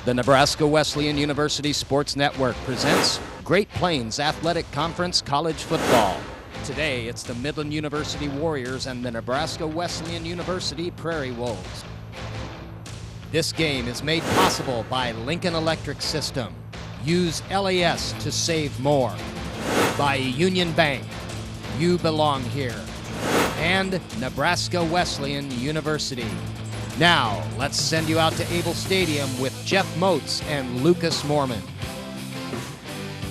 The Nebraska Wesleyan University Sports Network presents Great Plains Athletic Conference College Football. Today, it's the Midland University Warriors and the Nebraska Wesleyan University Prairie Wolves. This game is made possible by Lincoln Electric System. Use LAS to save more. By Union Bank. You belong here. And Nebraska Wesleyan University. Now, let's send you out to Able Stadium with Jeff Moats and Lucas Mormon.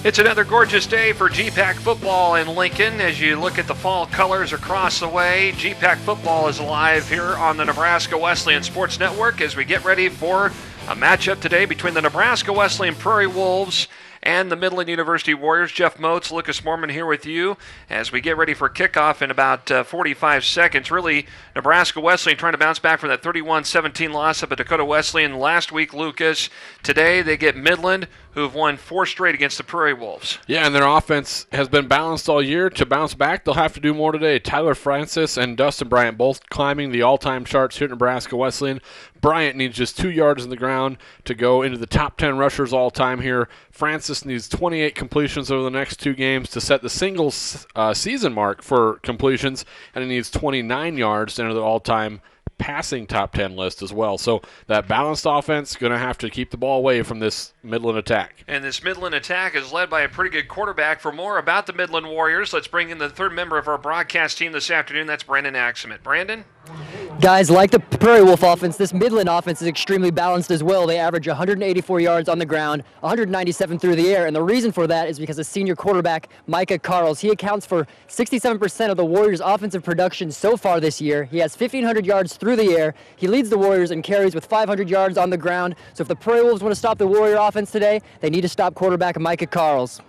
It's another gorgeous day for GPAC football in Lincoln. As you look at the fall colors across the way, GPAC football is alive here on the Nebraska Wesleyan Sports Network as we get ready for a matchup today between the Nebraska Wesleyan Prairie Wolves and the Midland University Warriors. Jeff Moats, Lucas Mormon here with you as we get ready for kickoff in about 45 seconds. Really, Nebraska Wesleyan trying to bounce back from that 31-17 loss up at Dakota Wesleyan last week, Lucas. Today they get Midland, who have won 4 straight against the Prairie Wolves. Yeah, and their offense has been balanced all year. To bounce back, they'll have to do more today. Tyler Francis and Dustin Bryant both climbing the all-time charts here at Nebraska Wesleyan. Bryant needs just 2 yards in the ground to go into the top 10 rushers all-time here. Francis needs 28 completions over the next 2 games to set the single season mark for completions, and he needs 29 yards to enter the all-time passing top 10 list as well. So that balanced offense going to have to keep the ball away from this Midland attack. And this Midland attack is led by a pretty good quarterback. For more about the Midland Warriors, let's bring in the third member of our broadcast team this afternoon. That's Brandon Axemet. Brandon? Guys, like the Prairie Wolf offense, this Midland offense is extremely balanced as well. They average 184 yards on the ground, 197 through the air, and the reason for that is because of senior quarterback Micah Carls. He accounts for 67% of the Warriors' offensive production so far this year. He has 1,500 yards through the air. He leads the Warriors in carries with 500 yards on the ground. So if the Prairie Wolves want to stop the Warrior offense today, they need to stop quarterback Micah Carls.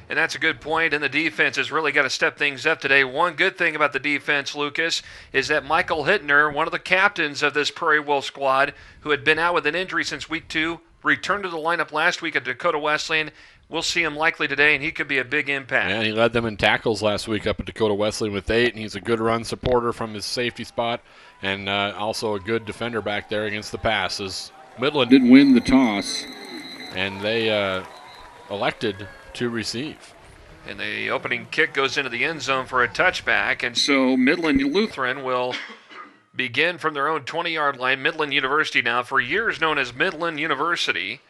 And that's a good point, and the defense has really got to step things up today. One good thing about the defense, Lucas, is that Michael Hittner, one of the captains of this Prairie Wolf squad, who had been out with an injury since week 2, returned to the lineup last week at Dakota Wesleyan. We'll see him likely today, and he could be a big impact. Yeah, and he led them in tackles last week up at Dakota Wesleyan with 8, and he's a good run supporter from his safety spot, and also a good defender back there against the pass. As Midland didn't win the toss, and they elected to receive. And the opening kick goes into the end zone for a touchback, and so Midland Lutheran will begin from their own 20-yard line. Midland University now, for years known as Midland University,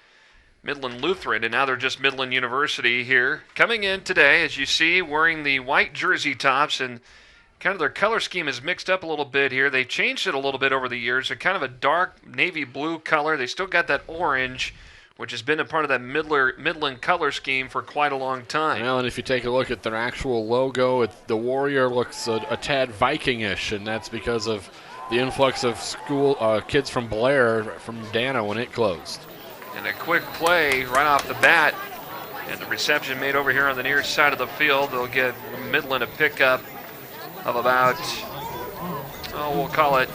Midland Lutheran, and now they're just Midland University here. Coming in today, as you see, wearing the white jersey tops, and kind of their color scheme is mixed up a little bit here. They've changed it a little bit over the years. They're kind of a dark navy blue color. They still got that orange, which has been a part of that Midland color scheme for quite a long time. Well, and if you take a look at their actual logo, the Warrior looks a tad Viking-ish, and that's because of the influx of school kids from Blair, from Dana when it closed. And a quick play right off the bat, and the reception made over here on the near side of the field. They'll get Midland a pickup of about, we'll call it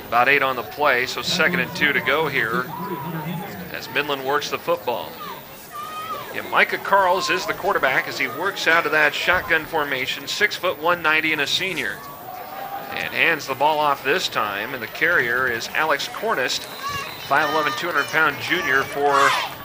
about 8 on the play, so 2nd and 2 to go here as Midland works the football. Yeah, Micah Carls is the quarterback as he works out of that shotgun formation, 6 foot 190 and a senior. And hands the ball off this time, and the carrier is Alex Cornist, 5'11", 200-pound junior for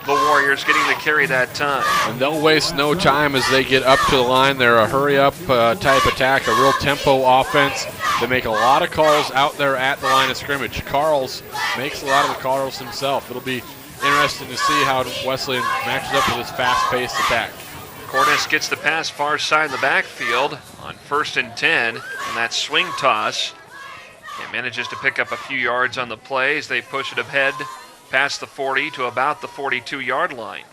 the Warriors, getting the carry that time. And they'll waste no time as they get up to the line. They're a hurry-up type attack, a real tempo offense. They make a lot of calls out there at the line of scrimmage. Carls makes a lot of the calls himself. It'll be interesting to see how Wesleyan matches up with this fast-paced attack. Cornist gets the pass far side in the backfield on 1st and 10, and that swing toss. And manages to pick up a few yards on the play as they push it ahead past the 40 to about the 42-yard line.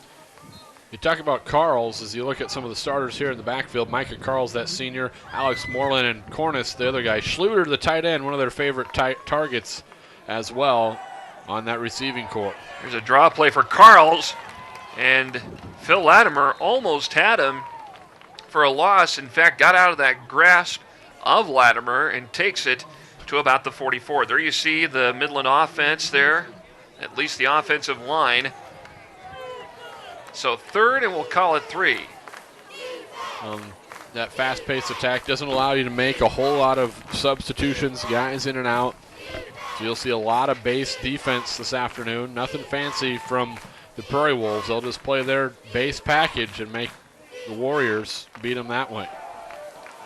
You talk about Carls as you look at some of the starters here in the backfield. Micah Carls, that senior, Alex Moreland, and Cornist, the other guy. Schluter, the tight end, one of their favorite targets as well on that receiving corps. Here's a draw play for Carls, and Phil Latimer almost had him for a loss. In fact, got out of that grasp of Latimer and takes it to about the 44. There you see the Midland offense there, at least the offensive line. So 3rd, and we'll call it 3. That fast-paced attack doesn't allow you to make a whole lot of substitutions, guys in and out. So you'll see a lot of base defense this afternoon. Nothing fancy from the Prairie Wolves. They'll just play their base package and make the Warriors beat them that way.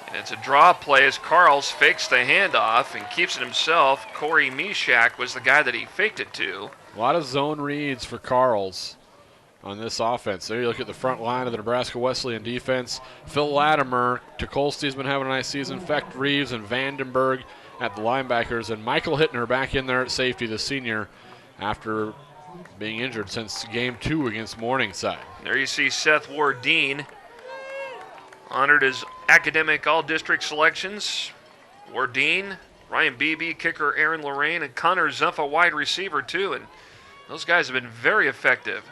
And it's a draw play as Carls fakes the handoff and keeps it himself. Corey Mishak was the guy that he faked it to. A lot of zone reads for Carls on this offense. There you look at the front line of the Nebraska Wesleyan defense. Phil Latimer, Tukolsky's been having a nice season. Fecht Reeves and Vandenberg at the linebackers. And Michael Hittner back in there at safety, the senior, after being injured since game 2 against Morningside. There you see Seth Wardeen, honored as academic all-district selections. Wardeen, Ryan Beebe, kicker Aaron Lorraine, and Connor Zumfa, wide receiver too. And those guys have been very effective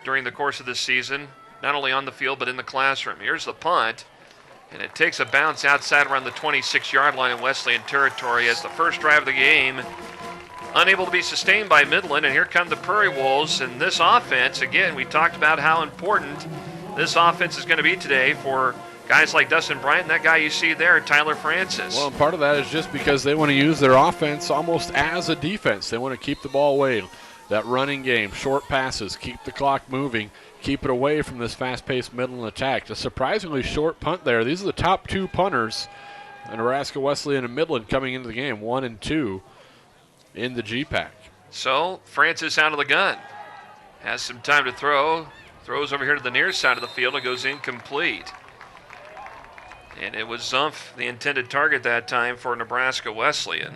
during the course of this season, not only on the field but in the classroom. Here's the punt, and it takes a bounce outside around the 26-yard line in Wesleyan territory as the first drive of the game unable to be sustained by Midland. And here come the Prairie Wolves, and this offense, again, we talked about how important this offense is going to be today for guys like Dustin Bryant and that guy you see there, Tyler Francis. Well, and part of that is just because they want to use their offense almost as a defense. They want to keep the ball away. That running game, short passes, keep the clock moving, keep it away from this fast-paced Midland attack. A surprisingly short punt there. These are the top 2 punters, Nebraska Wesleyan and Midland, coming into the game, 1 and 2 in the G-Pack. So Francis out of the gun. Has some time to throw. Throws over here to the near side of the field. It goes incomplete. And it was Zumpf, the intended target that time for Nebraska Wesleyan.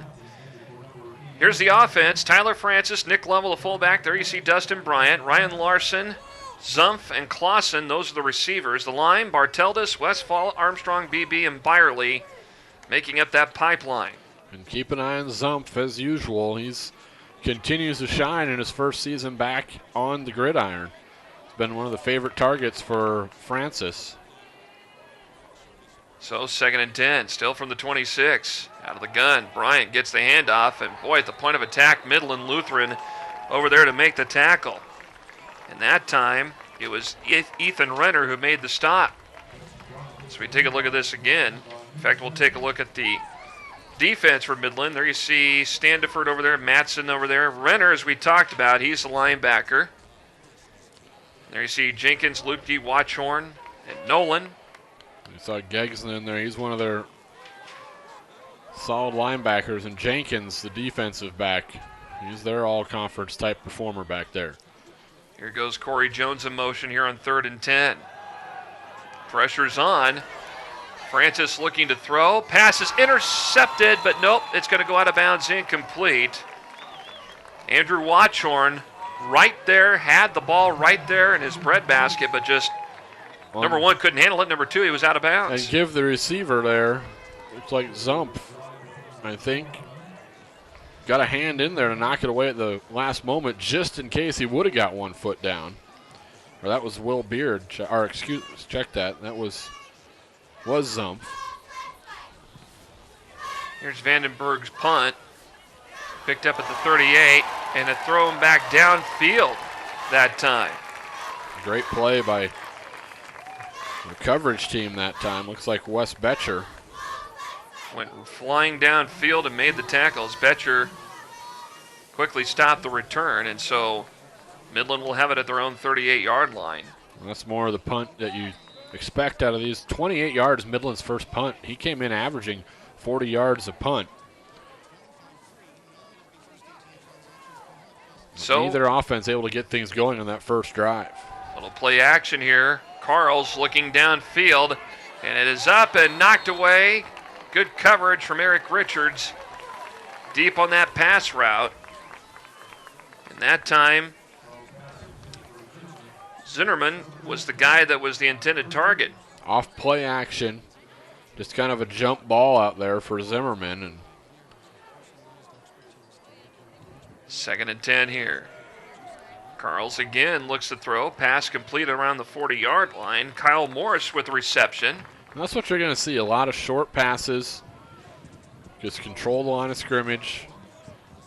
Here's the offense. Tyler Francis, Nick Lovell, the fullback. There you see Dustin Bryant, Ryan Larson, Zumpf, and Clausen. Those are the receivers. The line, Barteldis, Westfall, Armstrong, BB, and Byerly making up that pipeline. And keep an eye on Zumpf as usual. He's continues to shine in his first season back on the gridiron. It's been one of the favorite targets for Francis. So 2nd and 10, still from the 26. Out of the gun, Bryant gets the handoff, and boy, at the point of attack, Midland Lutheran over there to make the tackle. And that time, it was Ethan Renner who made the stop. So we take a look at this again. In fact, we'll take a look at the defense for Midland. There you see Standiford over there, Matson over there. Renner, as we talked about, he's the linebacker. There you see Jenkins, Lutke, Watchorn, and Nolan. You saw Gegson in there. He's one of their solid linebackers. And Jenkins, the defensive back, he's their all-conference type performer back there. Here goes Corey Jones in motion here on 3rd and 10. Pressure's on. Francis looking to throw. Pass is intercepted, but nope, it's going to go out of bounds, incomplete. Andrew Watchorn right there, had the ball right there in his breadbasket, but just number 1 couldn't handle it. Number 2, he was out of bounds. And give the receiver there, looks like Zumpf, I think, got a hand in there to knock it away at the last moment just in case he would have got 1 foot down. Or that was Will Beard, or excuse, check that. That was Zumpf. Here's Vandenberg's punt. Picked up at the 38, and a throw him back downfield that time. Great play by the coverage team that time. Looks like Wes Betcher went flying downfield and made the tackles. Betcher quickly stopped the return, and so Midland will have it at their own 38-yard line. And that's more of the punt that you expect out of these. 28 yards, Midland's first punt. He came in averaging 40 yards a punt. So neither offense able to get things going on that first drive. Little play action here. Carls looking downfield, and it is up and knocked away. Good coverage from Eric Richards deep on that pass route. And that time, Zinnerman was the guy that was the intended target. Off play action, just kind of a jump ball out there for Zimmerman. And 2nd and 10 here. Carls again looks to throw. Pass complete around the 40-yard line. Kyle Morris with the reception. And that's what you're going to see. A lot of short passes. Just control the line of scrimmage.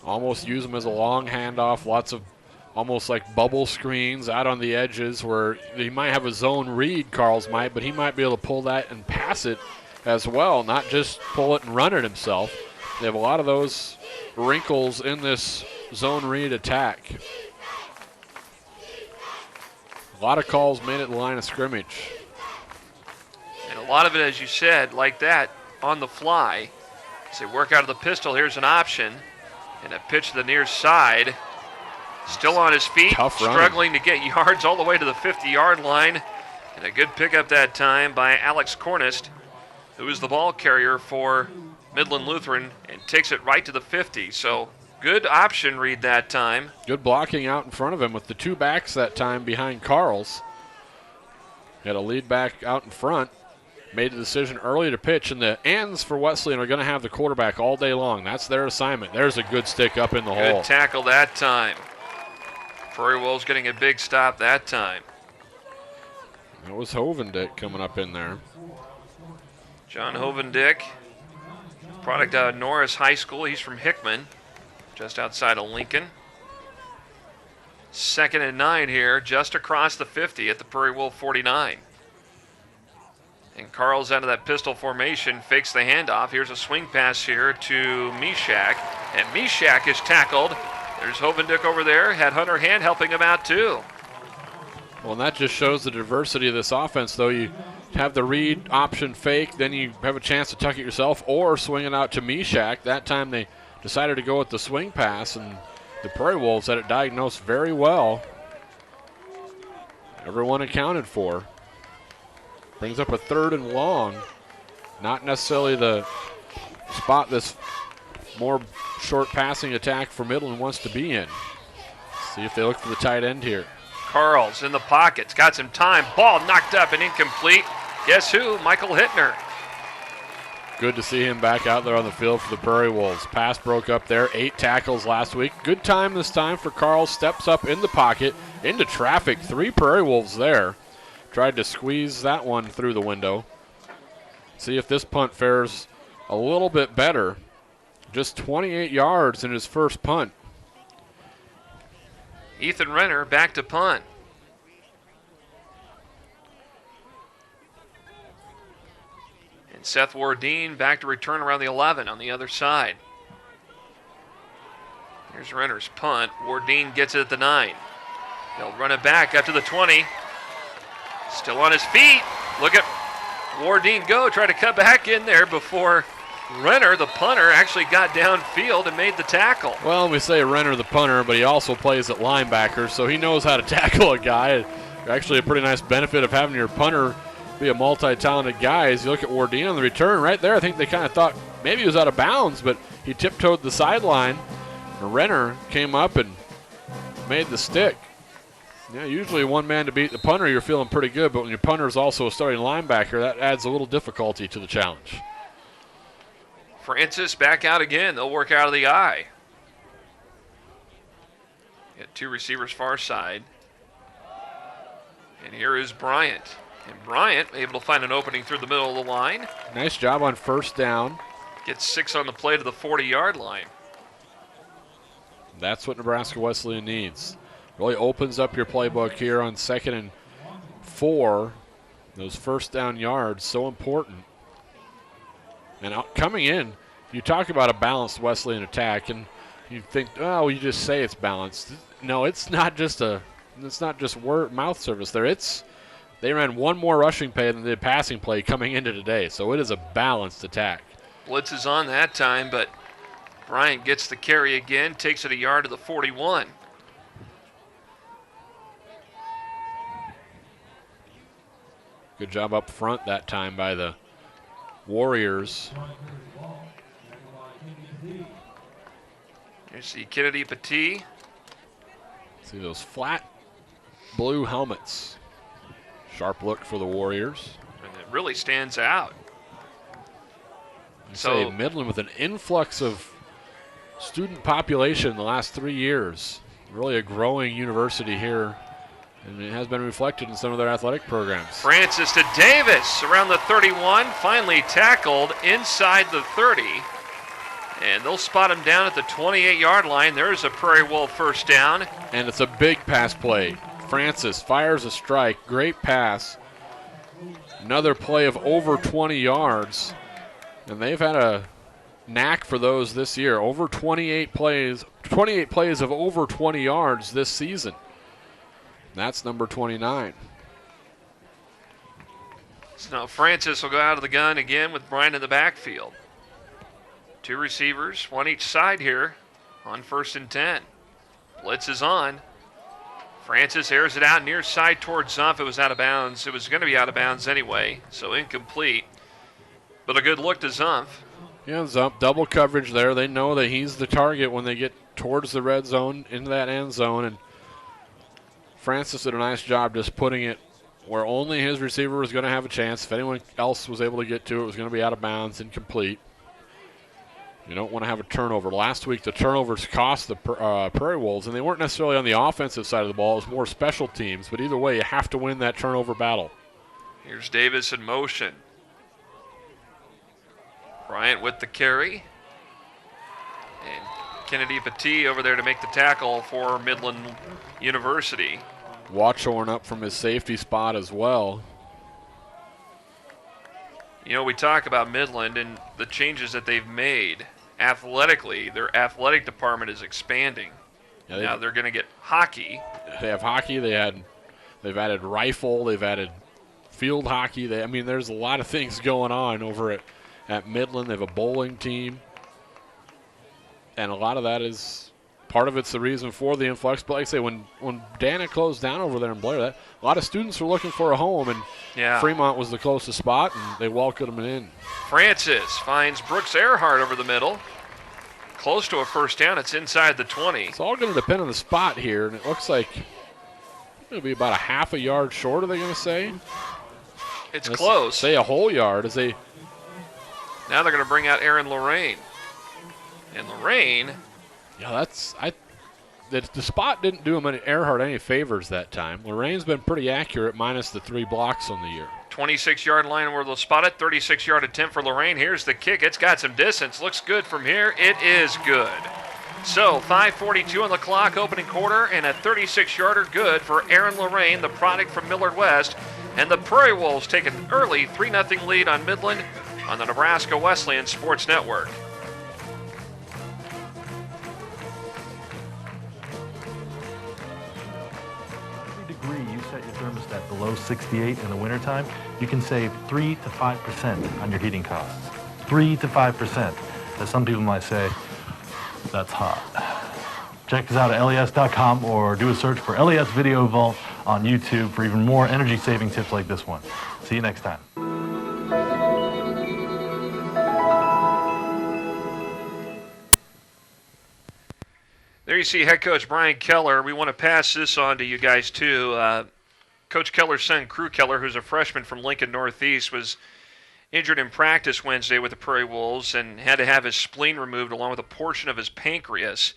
Almost use them as a long handoff. Lots of almost like bubble screens out on the edges where he might have a zone read, Carls might, but he might be able to pull that and pass it as well, not just pull it and run it himself. They have a lot of those wrinkles in this zone read attack. A lot of calls made at the line of scrimmage. And a lot of it, as you said, like that, on the fly. As they work out of the pistol, here's an option. And a pitch to the near side. Still on his feet, struggling to get yards all the way to the 50-yard line. And a good pickup that time by Alex Cornist, who is the ball carrier for Midland Lutheran, and takes it right to the 50. So good option read that time. Good blocking out in front of him with the two backs that time behind Carls. Had a lead back out in front. Made the decision early to pitch, and the ends for Wesleyan are going to have the quarterback all day long. That's their assignment. There's a good stick up in the hole. Good tackle that time. Prairie Wolves getting a big stop that time. It was Hovendick coming up in there. John Hovendick, product out of Norris High School. He's from Hickman, just outside of Lincoln. 2nd and 9 here, just across the 50 at the Prairie Wolf 49. And Carl's out of that pistol formation, fakes the handoff. Here's a swing pass here to Mishak, and Mishak is tackled. There's Hovendick over there, had Hunter Hand helping him out too. Well, and that just shows the diversity of this offense, though. You have the read option fake, then you have a chance to tuck it yourself or swing it out to Mishak. That time they decided to go with the swing pass, and the Prairie Wolves had it diagnosed very well. Everyone accounted for. Brings up a 3rd and long. Not necessarily the spot this more short passing attack for Midland wants to be in. See if they look for the tight end here. Carl's in the pockets, got some time. Ball knocked up and incomplete. Guess who? Michael Hittner. Good to see him back out there on the field for the Prairie Wolves. Pass broke up there, 8 tackles last week. Good time this time for Carl. Steps up in the pocket, into traffic. 3 Prairie Wolves there. Tried to squeeze that one through the window. See if this punt fares a little bit better. Just 28 yards in his first punt. Ethan Renner back to punt. And Seth Wardeen back to return around the 11 on the other side. Here's Renner's punt. Wardeen gets it at the 9. They'll run it back up to the 20. Still on his feet. Look at Wardeen go. Try to cut back in there before Renner, the punter, actually got downfield and made the tackle. Well, we say Renner the punter, but he also plays at linebacker, so he knows how to tackle a guy. Actually, a pretty nice benefit of having your punter be a multi-talented guy. As you look at Wardeen on the return right there, I think they kind of thought maybe he was out of bounds, but he tiptoed the sideline. And Renner came up and made the stick. Yeah, usually one man to beat the punter, you're feeling pretty good, but when your punter is also a starting linebacker, that adds a little difficulty to the challenge. Francis back out again. They'll work out of the eye. Got 2 receivers far side. And here is Bryant. And Bryant able to find an opening through the middle of the line. Nice job on first down. Gets 6 on the play to the 40-yard line. That's what Nebraska Wesleyan needs. Really opens up your playbook here on 2nd and 4. Those first down yards, so important. And coming in, you talk about a balanced Wesleyan attack, and you think, oh, you just say it's balanced. No, it's not just word mouth service there. They ran one more rushing play than they did passing play coming into today, so it is a balanced attack. Blitz is on that time, but Bryant gets the carry again, takes it a yard to the 41. Good job up front that time by the Warriors. You see Kennedy Petit. See those flat blue helmets. Sharp look for the Warriors. And it really stands out. So Midland with an influx of student population in the last 3 years. Really a growing university here, and it has been reflected in some of their athletic programs. Francis to Davis around the 31, finally tackled inside the 30. And they'll spot him down at the 28-yard line. There's a Prairie Wolf first down. And it's a big pass play. Francis fires a strike. Great pass. Another play of over 20 yards. And they've had a knack for those this year. Over 28 plays of over 20 yards this season. That's number 29. So now Francis will go out of the gun again with Bryant in the backfield. 2 receivers, 1 each side here on 1st and 10. Blitz is on. Francis airs it out near side towards Zumpf. It was out of bounds. It was going to be out of bounds anyway, so incomplete. But a good look to Zumpf. Yeah, Zumpf, double coverage there. They know that he's the target when they get towards the red zone, into that end zone. And Francis did a nice job just putting it where only his receiver was going to have a chance. If anyone else was able to get to it, it was going to be out of bounds, incomplete. You don't want to have a turnover. Last week, the turnovers cost the Prairie Wolves, and they weren't necessarily on the offensive side of the ball. It was more special teams. But either way, you have to win that turnover battle. Here's Davis in motion. Bryant with the carry. And Kennedy Petit over there to make the tackle for Midland University. Watchorn up from his safety spot as well. You know, we talk about Midland and the changes that they've made. Athletically, their athletic department is expanding. Yeah, now they're going to get hockey. They have hockey. They've added rifle. They've added field hockey. There's a lot of things going on over at Midland. They have a bowling team. And a lot of that is, part of it's the reason for the influx. But like I say, when Dana closed down over there in Blair, a lot of students were looking for a home, and Fremont was the closest spot, and they welcomed them in. Francis finds Brooks Earhart over the middle. Close to a first down. It's inside the 20. It's all going to depend on the spot here, and it looks like it'll be about a half a yard short, are they going to say? It's close. Say a whole yard. Now they're going to bring out Aaron Lorraine. And Lorraine... Yeah, the spot didn't do him Earhart any favors that time. Lorraine's been pretty accurate, minus the 3 blocks on the year. 26-yard line where they'll spot it. 36-yard attempt for Lorraine. Here's the kick. It's got some distance. Looks good from here. It is good. So 5:42 on the clock, opening quarter, and a 36-yarder good for Aaron Lorraine, the product from Millard West. And the Prairie Wolves take an early 3-0 lead on Midland on the Nebraska Wesleyan Sports Network. You set your thermostat below 68 in the wintertime, you can save 3 to 5% on your heating costs. 3 to 5%. As some people might say, that's hot. Check us out at les.com or do a search for LES Video Vault on YouTube for even more energy-saving tips like this one. See you next time. There you see head coach Brian Keller. We want to pass this on to you guys, too. Coach Keller's son, Crew Keller, who's a freshman from Lincoln Northeast, was injured in practice Wednesday with the Prairie Wolves and had to have his spleen removed along with a portion of his pancreas.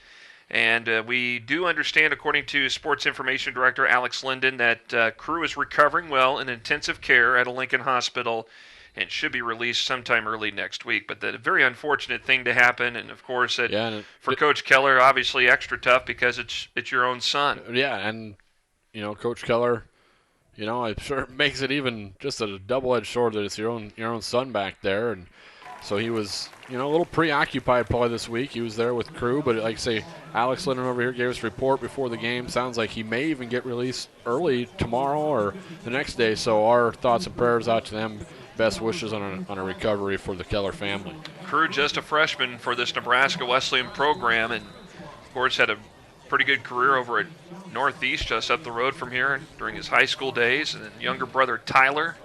And we do understand, according to Sports Information Director Alex Linden, that Crew is recovering well in intensive care at a Lincoln hospital and should be released sometime early next week. But a very unfortunate thing to happen, and of course, for Coach Keller, obviously extra tough because it's your own son. Yeah, and Coach Keller, I'm sure it makes it even just a double-edged sword that it's your own son back there, and so he was a little preoccupied probably this week. He was there with Crew, but like I say, Alex Linden over here gave us a report before the game. Sounds like he may even get released early tomorrow or the next day. So our thoughts and prayers out to them. Best wishes on a recovery for the Keller family. Crew, just a freshman for this Nebraska Wesleyan program, and of course had a pretty good career over at Northeast, just up the road from here during his high school days. And then younger brother Tyler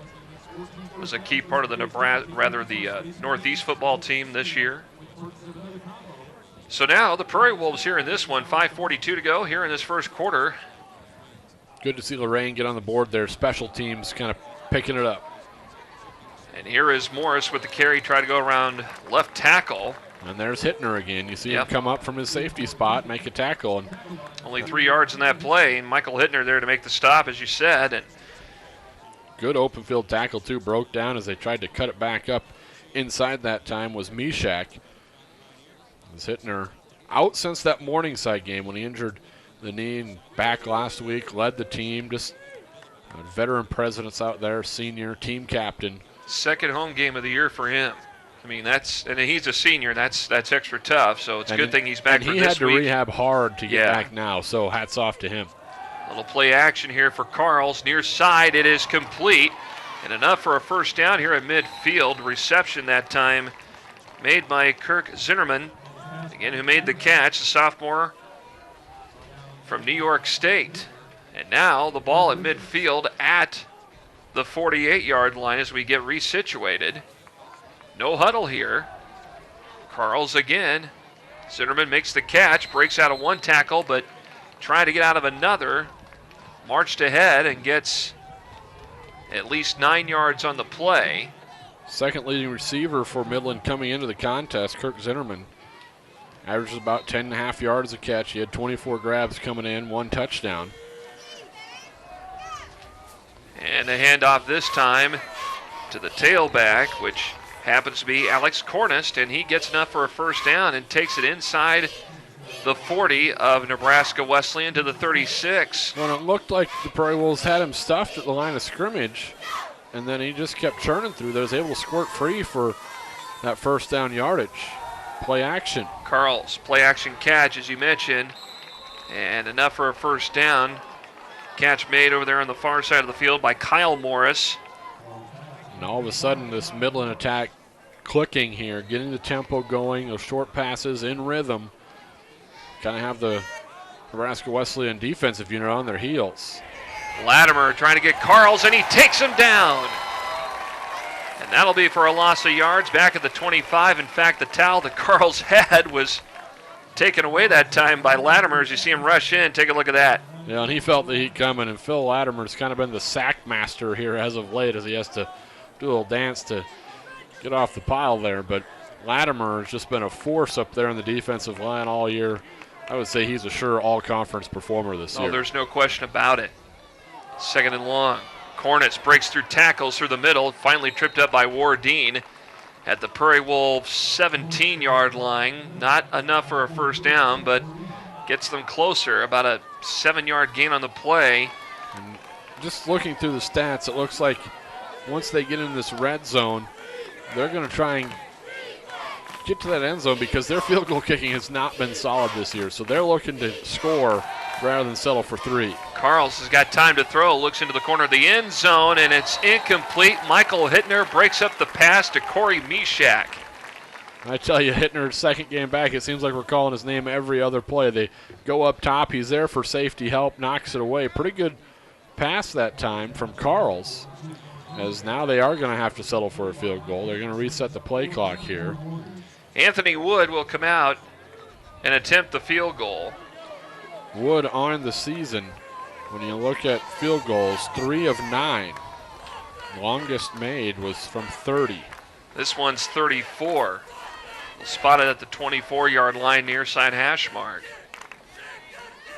was a key part of the Northeast football team this year. So now the Prairie Wolves here in this one, 5:42 to go here in this first quarter. Good to see Lorraine get on the board there. Special teams kind of picking it up. And here is Morris with the carry, try to go around left tackle. And there's Hittner again. You see him come up from his safety spot, make a tackle. And only 3 yards in that play, and Michael Hittner there to make the stop, as you said. And good open field tackle, too. Broke down as they tried to cut it back up. Inside that time was Mishak. As Hittner out since that Morningside game when he injured the knee and back last week, led the team. Just a veteran presence out there, senior, team captain. Second home game of the year for him. I mean, and he's a senior. That's extra tough. So it's a good thing he's back for this week. And he had to rehab hard to get back now. So hats off to him. Little play action here for Carls. Near side, it is complete. And enough for a first down here at midfield. Reception that time made by Kirk Zinnerman. Again, who made the catch, the sophomore from New York State. And now the ball at midfield at the 48-yard line as we get resituated. No huddle here. Carls again. Zinnerman makes the catch, breaks out of one tackle, but trying to get out of another. Marched ahead and gets at least 9 yards on the play. Second leading receiver for Midland coming into the contest, Kirk Zinnerman. Averages about 10.5 yards a catch. He had 24 grabs coming in, 1 touchdown. And a handoff this time to the tailback, which happens to be Alex Cornist, and he gets enough for a first down and takes it inside the 40 of Nebraska Wesleyan to the 36. When it looked like the Prairie Wolves had him stuffed at the line of scrimmage, and then he just kept churning through there, was able to squirt free for that first down yardage. Play action. Carls, play action catch, as you mentioned, and enough for a first down. Catch made over there on the far side of the field by Kyle Morris. And all of a sudden, this Midland attack clicking here, getting the tempo going, those short passes in rhythm. Kind of have the Nebraska Wesleyan defensive unit on their heels. Latimer trying to get Carls, and he takes him down. And that'll be for a loss of yards back at the 25. In fact, the towel that Carls had was taken away that time by Latimer as you see him rush in. Take a look at that. Yeah, and he felt the heat coming, and Phil Latimer's kind of been the sack master here as of late as he has to do a little dance to get off the pile there. But Latimer has just been a force up there in the defensive line all year. I would say he's a sure all-conference performer this year. Oh, there's no question about it. Second and long. Cornitz breaks through tackles through the middle, finally tripped up by Wardine at the Prairie Wolves 17-yard line. Not enough for a first down, but gets them closer, about a 7-yard gain on the play. And just looking through the stats, it looks like once they get in this red zone, they're going to try and get to that end zone because their field goal kicking has not been solid this year. So they're looking to score rather than settle for 3. Carls has got time to throw, looks into the corner of the end zone, and it's incomplete. Michael Hittner breaks up the pass to Corey Mishak. I tell you, Hittner's second game back, it seems like we're calling his name every other play. They go up top. He's there for safety help, knocks it away. Pretty good pass that time from Carls, as now they are going to have to settle for a field goal. They're going to reset the play clock here. Anthony Wood will come out and attempt the field goal. Wood on the season, when you look at field goals, 3 of 9. Longest made was from 30. This one's 34. Spotted at the 24-yard line near side hash mark.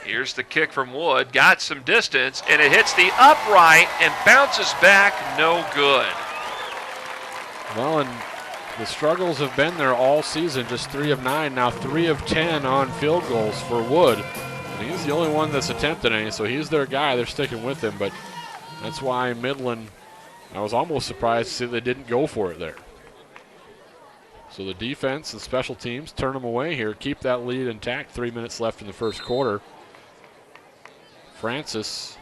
Here's the kick from Wood. Got some distance, and it hits the upright and bounces back. No good. Well, and the struggles have been there all season. Just 3 of 9. Now 3 of 10 on field goals for Wood. And he's the only one that's attempted any, so he's their guy. They're sticking with him, but that's why Midland, I was almost surprised to see they didn't go for it there. So the defense and special teams turn them away here, keep that lead intact. 3 minutes left in the first quarter. Francis,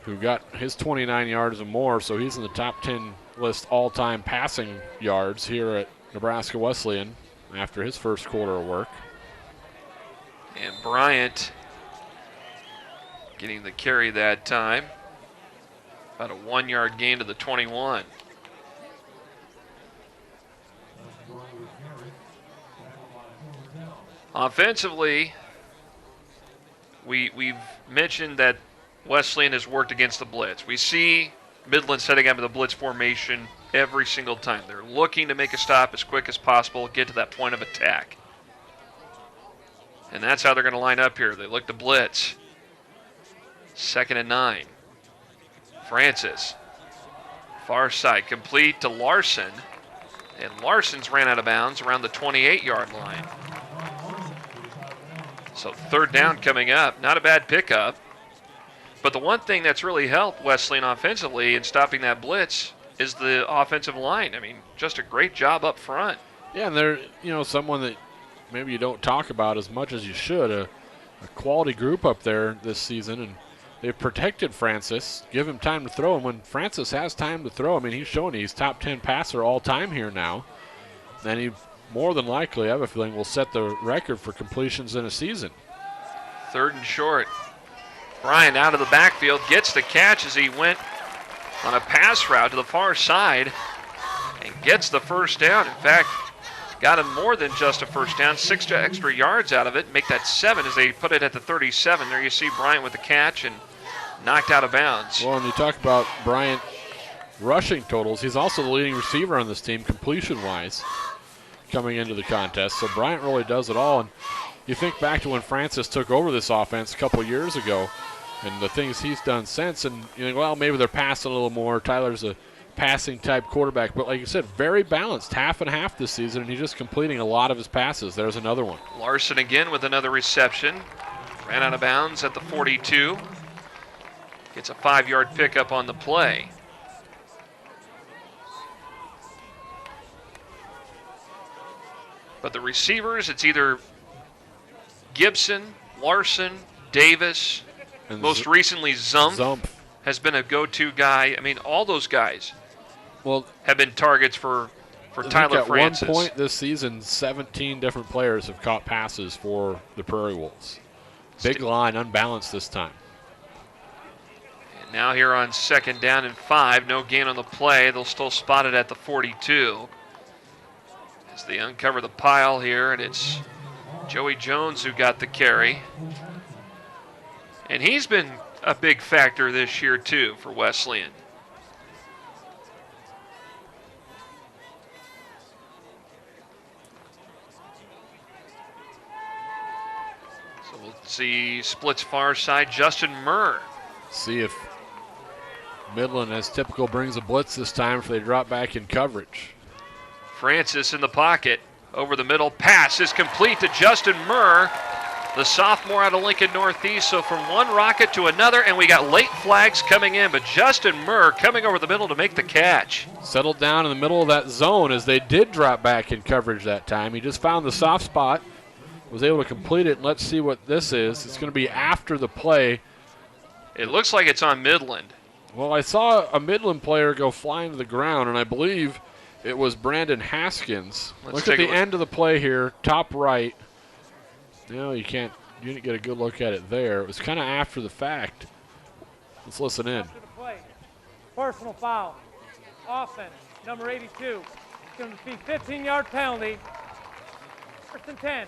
who got his 29 yards or more, so he's in the top 10 list all-time passing yards here at Nebraska Wesleyan after his first quarter of work. And Bryant getting the carry that time. About a 1-yard gain to the 21. Offensively, we've mentioned that Wesleyan has worked against the blitz. We see Midland setting up in the blitz formation every single time. They're looking to make a stop as quick as possible, get to that point of attack. And that's how they're going to line up here. They look to blitz. 2nd and 9. Francis. Far side, complete to Larson. And Larson's ran out of bounds around the 28-yard line. So 3rd down coming up. Not a bad pickup. But the one thing that's really helped Wesleyan offensively in stopping that blitz is the offensive line. I mean, just a great job up front. Yeah, and they're, someone that maybe you don't talk about as much as you should. A quality group up there this season, and they've protected Francis, give him time to throw. And when Francis has time to throw, I mean, he's shown he's top 10 passer all time here now. And he more than likely, I have a feeling, will set the record for completions in a season. 3rd and short. Bryant out of the backfield, gets the catch as he went on a pass route to the far side and gets the first down. In fact, got him more than just a first down, 6 extra yards out of it, make that 7 as they put it at the 37. There you see Bryant with the catch and knocked out of bounds. Well, and you talk about Bryant rushing totals, he's also the leading receiver on this team completion-wise coming into the contest. So Bryant really does it all. And you think back to when Francis took over this offense a couple years ago and the things he's done since, and you think, well, maybe they're passing a little more. Tyler's a passing type quarterback, but like you said, very balanced, half and half this season, and he's just completing a lot of his passes. There's another one. Larson again with another reception. Ran out of bounds at the 42. Gets a 5-yard pickup on the play. But the receivers, it's either Gibson, Larson, Davis, and most recently Zumpf has been a go-to guy. I mean, all those guys have been targets for Tyler Francis. At one point this season, 17 different players have caught passes for the Prairie Wolves. Big line, unbalanced this time. And now here on 2nd down and 5, no gain on the play. They'll still spot it at the 42. As they uncover the pile here, and it's Joey Jones who got the carry. And he's been a big factor this year, too, for Wesleyan. So we'll see splits far side. Justin Murr. See if Midland, as typical, brings a blitz this time if they drop back in coverage. Francis in the pocket. Over the middle. Pass is complete to Justin Murr, the sophomore out of Lincoln Northeast. So from one rocket to another, and we got late flags coming in, but Justin Murr coming over the middle to make the catch. Settled down in the middle of that zone as they did drop back in coverage that time. He just found the soft spot, was able to complete it, and let's see what this is. It's going to be after the play. It looks like it's on Midland. Well, I saw a Midland player go flying to the ground, and I believe it was Brandon Haskins. Look at the end of the play here, top right. No, you didn't get a good look at it there. It was kind of after the fact. Let's listen in. After the play, personal foul, offense, number 82. It's going to be 15-yard penalty, 1st and 10.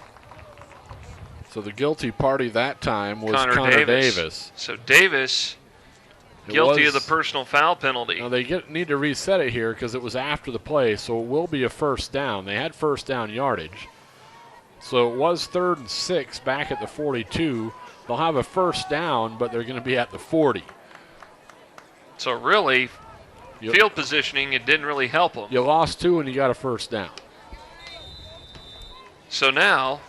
So the guilty party that time was Connor Davis. So Davis guilty of the personal foul penalty. Now they need to reset it here because it was after the play, so it will be a first down. They had first down yardage. So it was 3rd and 6 back at the 42. They'll have a first down, but they're going to be at the 40. So really, field positioning, it didn't really help them. You lost 2 and you got a first down. So now,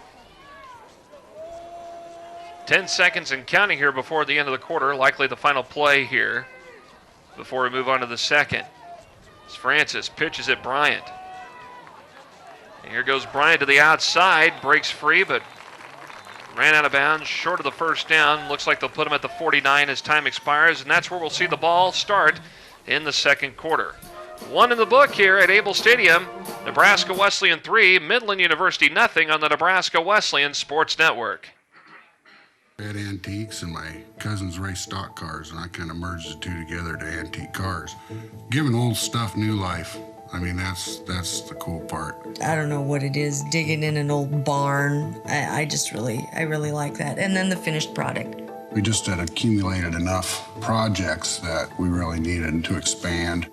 10 seconds and counting here before the end of the quarter, likely the final play here before we move on to the second. As Francis pitches at Bryant. And here goes Bryant to the outside, breaks free, but ran out of bounds, short of the first down. Looks like they'll put him at the 49 as time expires, and that's where we'll see the ball start in the second quarter. 1 in the book here at Able Stadium. Nebraska Wesleyan 3, Midland University nothing on the Nebraska Wesleyan Sports Network. I had antiques, and my cousins raced stock cars, and I kind of merged the two together to antique cars. Giving old stuff new life. I mean, that's the cool part. I don't know what it is, digging in an old barn. I really like that. And then the finished product. We just had accumulated enough projects that we really needed to expand.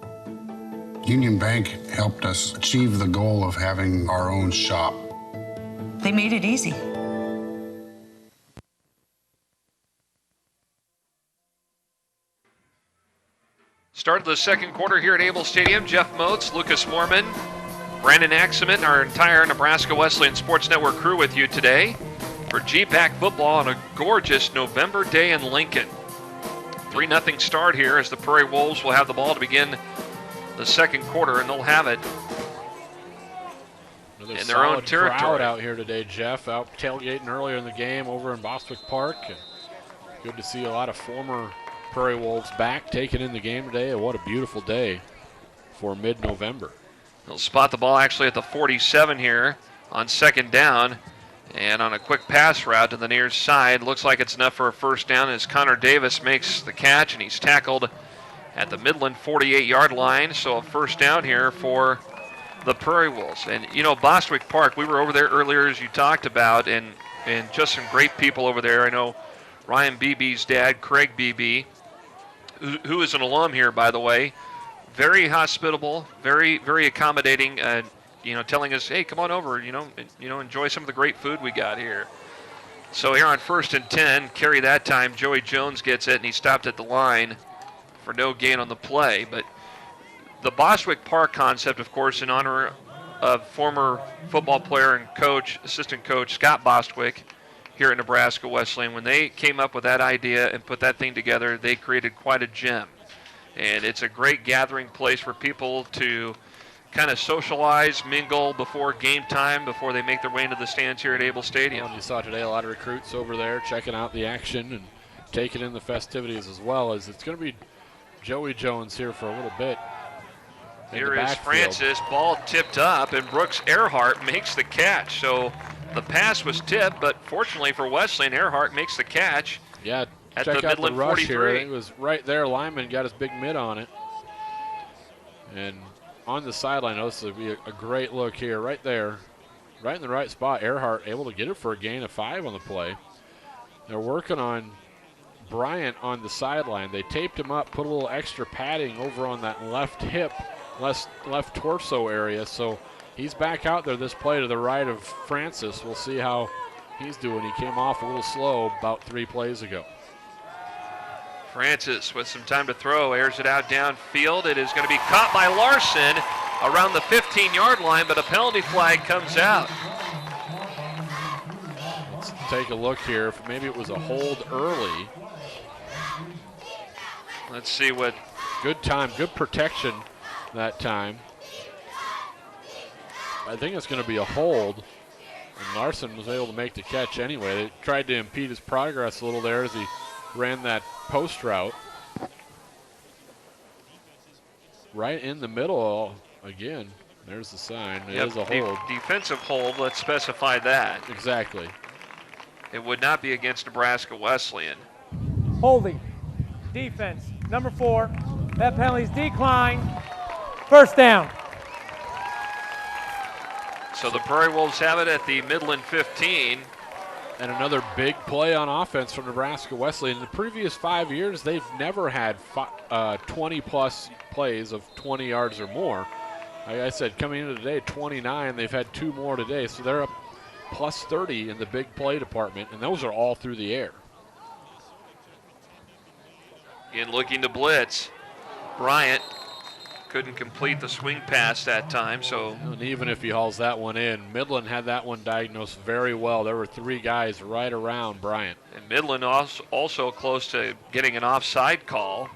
Union Bank helped us achieve the goal of having our own shop. They made it easy. Start of the second quarter here at Able Stadium. Jeff Moats, Lucas Moorman, Brandon Axeman, our entire Nebraska Wesleyan Sports Network crew with you today for GPAC football on a gorgeous November day in Lincoln. 3-0 start here as the Prairie Wolves will have the ball to begin the second quarter, and they'll have it Another in their own solid territory. crowd out here today, Jeff. Out tailgating earlier in the game over in Bostwick Park. And good to see a lot of former Prairie Wolves back taking in the game today. And what a beautiful day for mid-November. They'll spot the ball actually at the 47 here on second down. And on a quick pass route to the near side, looks like it's enough for a first down as Connor Davis makes the catch, and he's tackled at the Midland 48-yard line. So a first down here for the Prairie Wolves. And, you know, Bostwick Park, we were over there earlier as you talked about, and just some great people over there. I know Ryan Beebe's dad, Craig Beebe, who is an alum here, by the way, very hospitable, very, very accommodating, you know, telling us, hey, come on over, you know, enjoy some of the great food we got here. So here on 1st and 10, carry that time, Joey Jones gets it, and he stopped at the line for no gain on the play. But the Bostwick Park concept, of course, in honor of former football player and coach, assistant coach Scott Bostwick here at Nebraska Wesleyan. When they came up with that idea and put that thing together, they created quite a gem. And it's a great gathering place for people to kind of socialize, mingle before game time, before they make their way into the stands here at Able Stadium. Well, you saw today a lot of recruits over there checking out the action and taking in the festivities, as well as it's going to be Joey Jones here for a little bit. Here is Francis, ball tipped up, and Brooks Earhart makes the catch. So the pass was tipped, but fortunately for Wesleyan, Earhart makes the catch. Yeah, at check the out Midland the rush 43. here. It was right there. Lyman got his big mid on it. And on the sideline, this will be a great look here, right there. Right in the right spot. Earhart able to get it for a gain of 5 on the play. They're working on Bryant on the sideline. They taped him up, put a little extra padding over on that left hip, left torso area. So he's back out there this play to the right of Francis. We'll see how he's doing. He came off a little slow about 3 plays ago. Francis with some time to throw, airs it out downfield. It is going to be caught by Larson around the 15-yard line, but a penalty flag comes out. Let's take a look here. If maybe it was a hold early. Let's see what. Good time, good protection that time. I think it's going to be a hold. And Larson was able to make the catch anyway. They tried to impede his progress a little there as he ran that post route. Right in the middle again. There's the sign. It is a hold. Defensive hold, let's specify that. Exactly. It would not be against Nebraska Wesleyan. Holding. Defense. Number 4. That penalty's declined. First down. So the Prairie Wolves have it at the Midland 15. And another big play on offense from Nebraska Wesleyan. In the previous 5 years, they've never had 20-plus plays of 20 yards or more. Like I said, coming into today, 29. They've had 2 more today, so they're up plus 30 in the big play department, and those are all through the air. In looking to blitz. Bryant couldn't complete the swing pass that time, so. And even if he hauls that one in, Midland had that one diagnosed very well. There were 3 guys right around Bryant. And Midland also close to getting an offside call.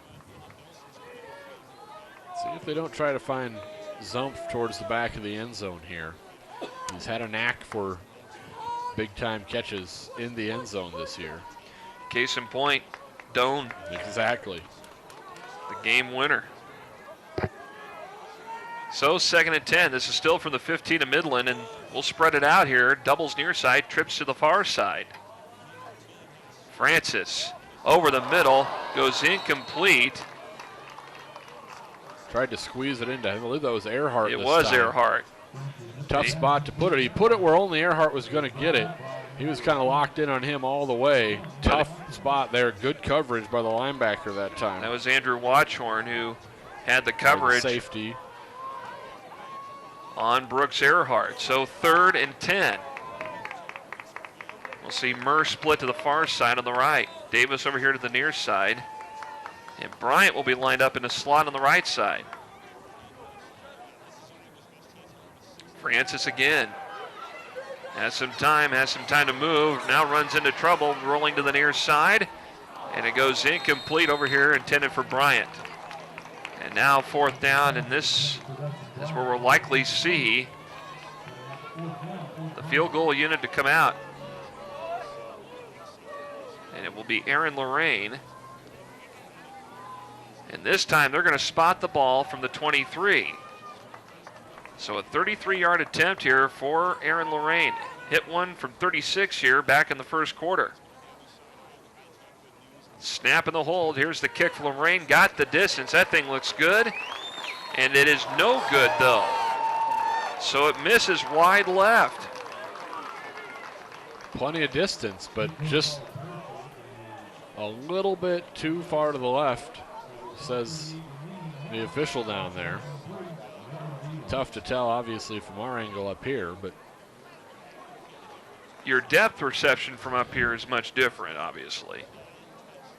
See if they don't try to find Zumpf towards the back of the end zone here. He's had a knack for big-time catches in the end zone this year. Case in point, Doan. Exactly. The game winner. So 2nd and 10. This is still from the 15 of Midland, and we'll spread it out here. Doubles near side, trips to the far side. Francis over the middle, goes incomplete. Tried to squeeze it into, I believe that was Earhart. It was Earhart. Tough spot to put it. He put it where only Earhart was going to get it. He was kind of locked in on him all the way. Tough spot there. Good coverage by the linebacker that time. That was Andrew Watchhorn who had the coverage. Safety. On Brooks Earhart. So 3rd and 10. We'll see Murr split to the far side on the right. Davis over here to the near side. And Bryant will be lined up in a slot on the right side. Francis again. Has some time to move. Now runs into trouble, rolling to the near side. And it goes incomplete over here, intended for Bryant. And now 4th down, and this is where we'll likely see the field goal unit to come out. And it will be Aaron Lorraine. And this time they're going to spot the ball from the 23. So a 33-yard attempt here for Aaron Lorraine. Hit one from 36 here back in the first quarter. Snap in the hold. Here's the kick for Lorraine. Got the distance. That thing looks good. And it is no good, though. So it misses wide left. Plenty of distance, but just a little bit too far to the left, says the official down there. Tough to tell, obviously, from our angle up here, but your depth perception from up here is much different, obviously.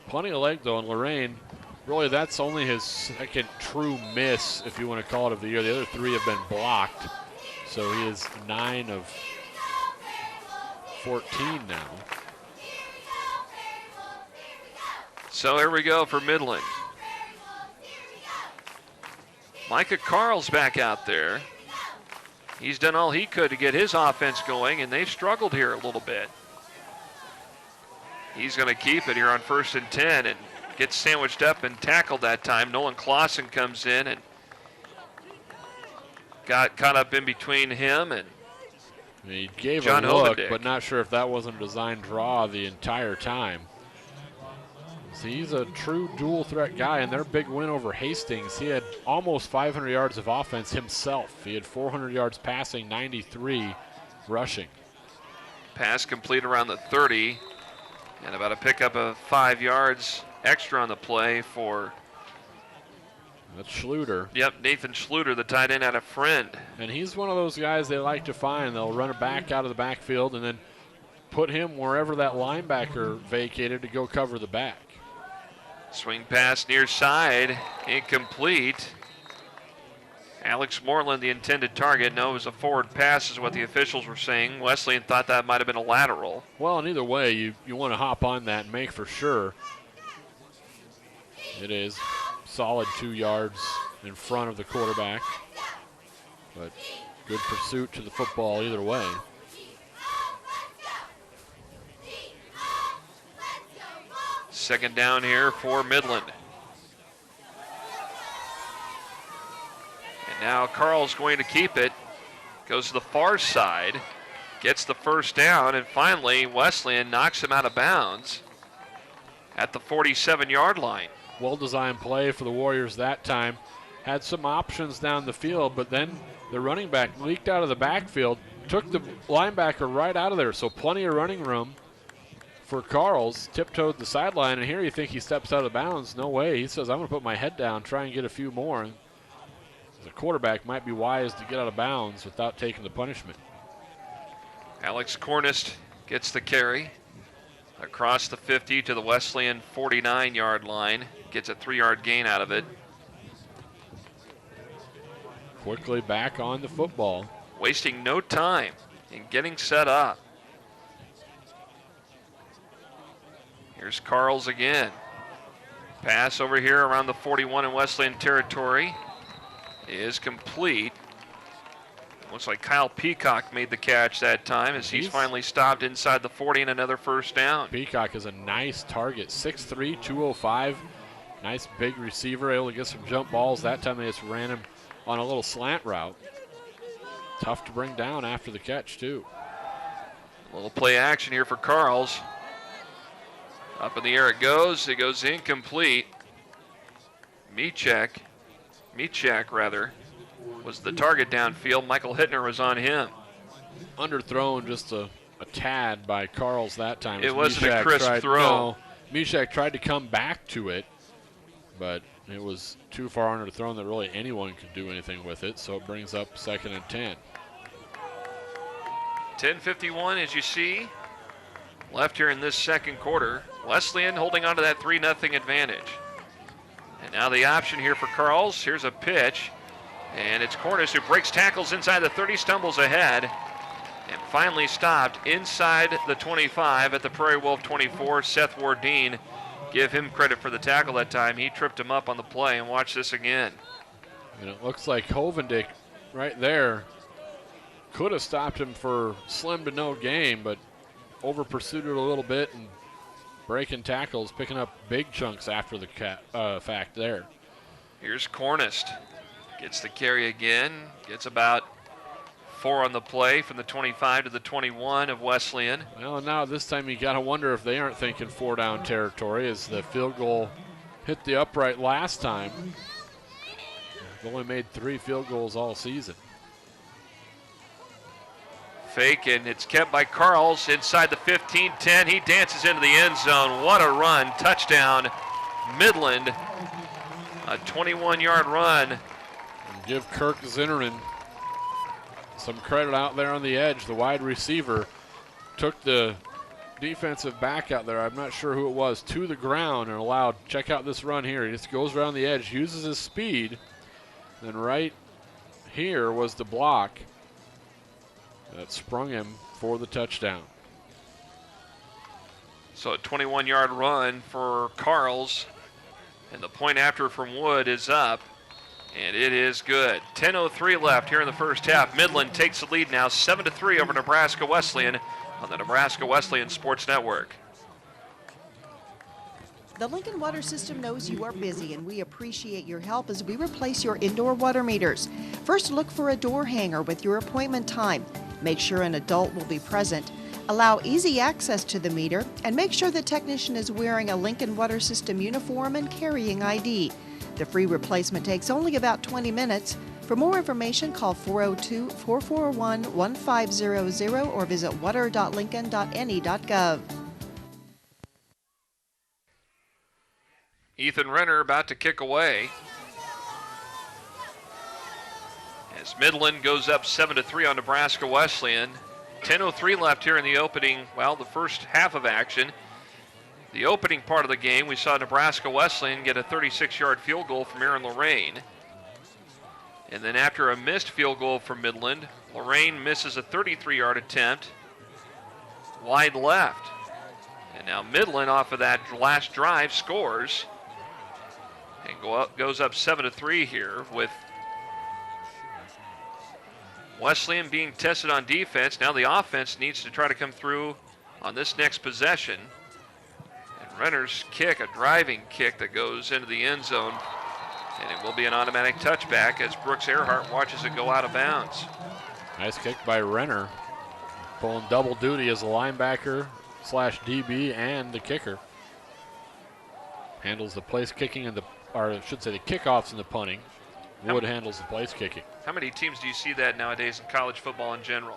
Plenty of leg, though, and Lorraine, really that's only his second true miss, if you want to call it, of the year. The other 3 have been blocked, so he is 9 of 14 now. So here we go for Midland. Micah Carl's back out there. He's done all he could to get his offense going, and they've struggled here a little bit. He's going to keep it here on 1st and 10 and gets sandwiched up and tackled that time. Nolan Clausen comes in and got caught up in between him and he gave John a look, Hovendick. But not sure if that wasn't a design draw the entire time. So he's a true dual threat guy, and their big win over Hastings, he had almost 500 yards of offense himself. He had 400 yards passing, 93 rushing. Pass complete around the 30, and about a pickup of 5 yards extra on the play for That's Schluter. Yep, Nathan Schluter, the tight end out of Friend. And he's one of those guys they like to find. They'll run it back out of the backfield and then put him wherever that linebacker vacated to go cover the back. Swing pass near side, incomplete. Alex Moreland, the intended target. No, it was a forward pass is what the officials were saying. Wesleyan thought that might have been a lateral. Well, and either way, you want to hop on that and make for sure. It is solid 2 yards in front of the quarterback. But good pursuit to the football either way. Second down here for Midland. And now Carl's going to keep it. Goes to the far side. Gets the first down. And finally, Wesleyan knocks him out of bounds at the 47-yard line. Well-designed play for the Warriors that time. Had some options down the field, but then the running back leaked out of the backfield, took the linebacker right out of there, so plenty of running room for Carls. Tiptoed the sideline, and here you think he steps out of bounds. No way. He says, I'm going to put my head down, try and get a few more. The quarterback might be wise to get out of bounds without taking the punishment. Alex Cornist gets the carry across the 50 to the Wesleyan 49-yard line. Gets a 3-yard gain out of it. Quickly back on the football. Wasting no time in getting set up. Here's Carls again. Pass over here around the 41 in Wesleyan territory is complete. Looks like Kyle Peacock made the catch that time as he's finally stopped inside the 40 and another first down. Peacock is a nice target. 6'3", 205. Nice big receiver, able to get some jump balls. That time they just ran him on a little slant route. Tough to bring down after the catch, too. A little play action here for Carls. Up in the air it goes. It goes incomplete. Michak was the target downfield. Michael Hittner was on him. Underthrown just a tad by Carls that time. It wasn't a crisp throw. No, Michak tried to come back to it, but it was too far underthrown that really anyone could do anything with it, so it brings up 2nd and 10. 10:51 as you see. Left here in this second quarter. Wesleyan holding on to that 3-0 advantage. And now the option here for Carls. Here's a pitch. And it's Cornish who breaks tackles inside the 30, stumbles ahead, and finally stopped inside the 25 at the Prairie Wolf 24. Seth Wardeen give him credit for the tackle that time. He tripped him up on the play, and watch this again. And it looks like Hovendick right there could have stopped him for slim to no gain, but over pursued it a little bit and breaking tackles, picking up big chunks after the fact there. Here's Cornist. Gets the carry again. Gets about 4 on the play from the 25 to the 21 of Wesleyan. Well, now this time you got to wonder if they aren't thinking 4-down territory as the field goal hit the upright last time. They've only made 3 field goals all season. Fake, and it's kept by Carls inside the 15-10. He dances into the end zone. What a run. Touchdown, Midland. A 21-yard run. And give Kirk Zinnerman some credit out there on the edge. The wide receiver took the defensive back out there, I'm not sure who it was, to the ground and allowed, check out this run here. He just goes around the edge, uses his speed. Then right here was the block that sprung him for the touchdown. So a 21-yard run for Carls. And the point after from Wood is up. And it is good. 10:03 left here in the first half. Midland takes the lead now 7-3 over Nebraska Wesleyan on the Nebraska Wesleyan Sports Network. The Lincoln Water System knows you are busy, and we appreciate your help as we replace your indoor water meters. First, look for a door hanger with your appointment time. Make sure an adult will be present. Allow easy access to the meter, and make sure the technician is wearing a Lincoln Water System uniform and carrying ID. The free replacement takes only about 20 minutes. For more information, call 402-441-1500 or visit water.lincoln.ne.gov. Ethan Renner about to kick away. As Midland goes up 7-3 on Nebraska Wesleyan. 10:03 left here in the opening, well, the first half of action. The opening part of the game, we saw Nebraska Wesleyan get a 36-yard field goal from Aaron Lorraine. And then after a missed field goal from Midland, Lorraine misses a 33-yard attempt wide left. And now Midland, off of that last drive, scores and goes up 7-3 here, with Wesleyan being tested on defense. Now the offense needs to try to come through on this next possession. And Renner's kick, a driving kick that goes into the end zone, and it will be an automatic touchback as Brooks Earhart watches it go out of bounds. Nice kick by Renner, pulling double duty as a linebacker / DB and the kicker. Handles the place kicking and or I should say the kickoffs and the punting. Wood handles the place kicking. How many teams do you see that nowadays in college football in general?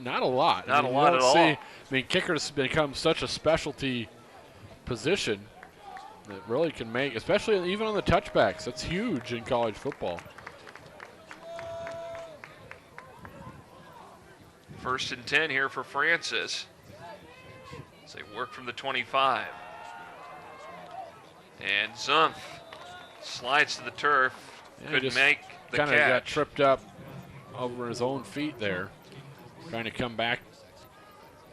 Not a lot. Not a lot at all. I mean, kickers become such a specialty position that really can make, especially even on the touchbacks. That's huge in college football. First and 10 here for Francis as they work from the 25. And Zumpf slides to the turf. Couldn't make the catch. Kind of got tripped up over his own feet there. Trying to come back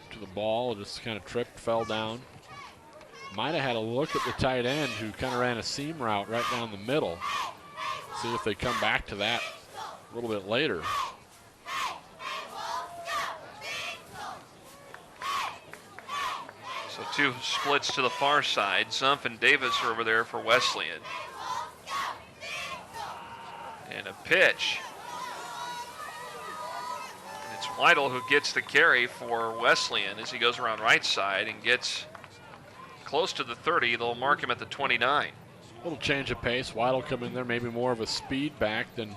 to the ball. Just kind of tripped, fell down. Might have had a look at the tight end who kind of ran a seam route right down the middle. See if they come back to that a little bit later. So 2 splits to the far side. Zumpf and Davis are over there for Wesleyan. And a pitch. It's Weidel who gets the carry for Wesleyan as he goes around right side and gets close to the 30. They'll mark him at the 29. A little change of pace. Weidel come in there, maybe more of a speed back than,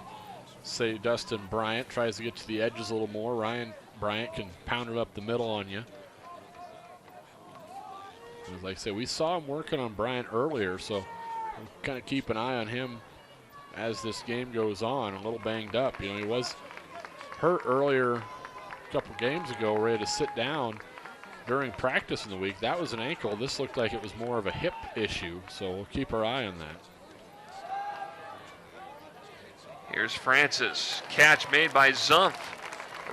say, Dustin Bryant. Tries to get to the edges a little more. Ryan Bryant can pound it up the middle on you. Like I say, we saw him working on Bryant earlier, so we'll kind of keep an eye on him as this game goes on. A little banged up. You know, he was hurt earlier a couple games ago, ready to sit down during practice in the week. That was an ankle. This looked like it was more of a hip issue, so we'll keep our eye on that. Here's Francis. Catch made by Zumpf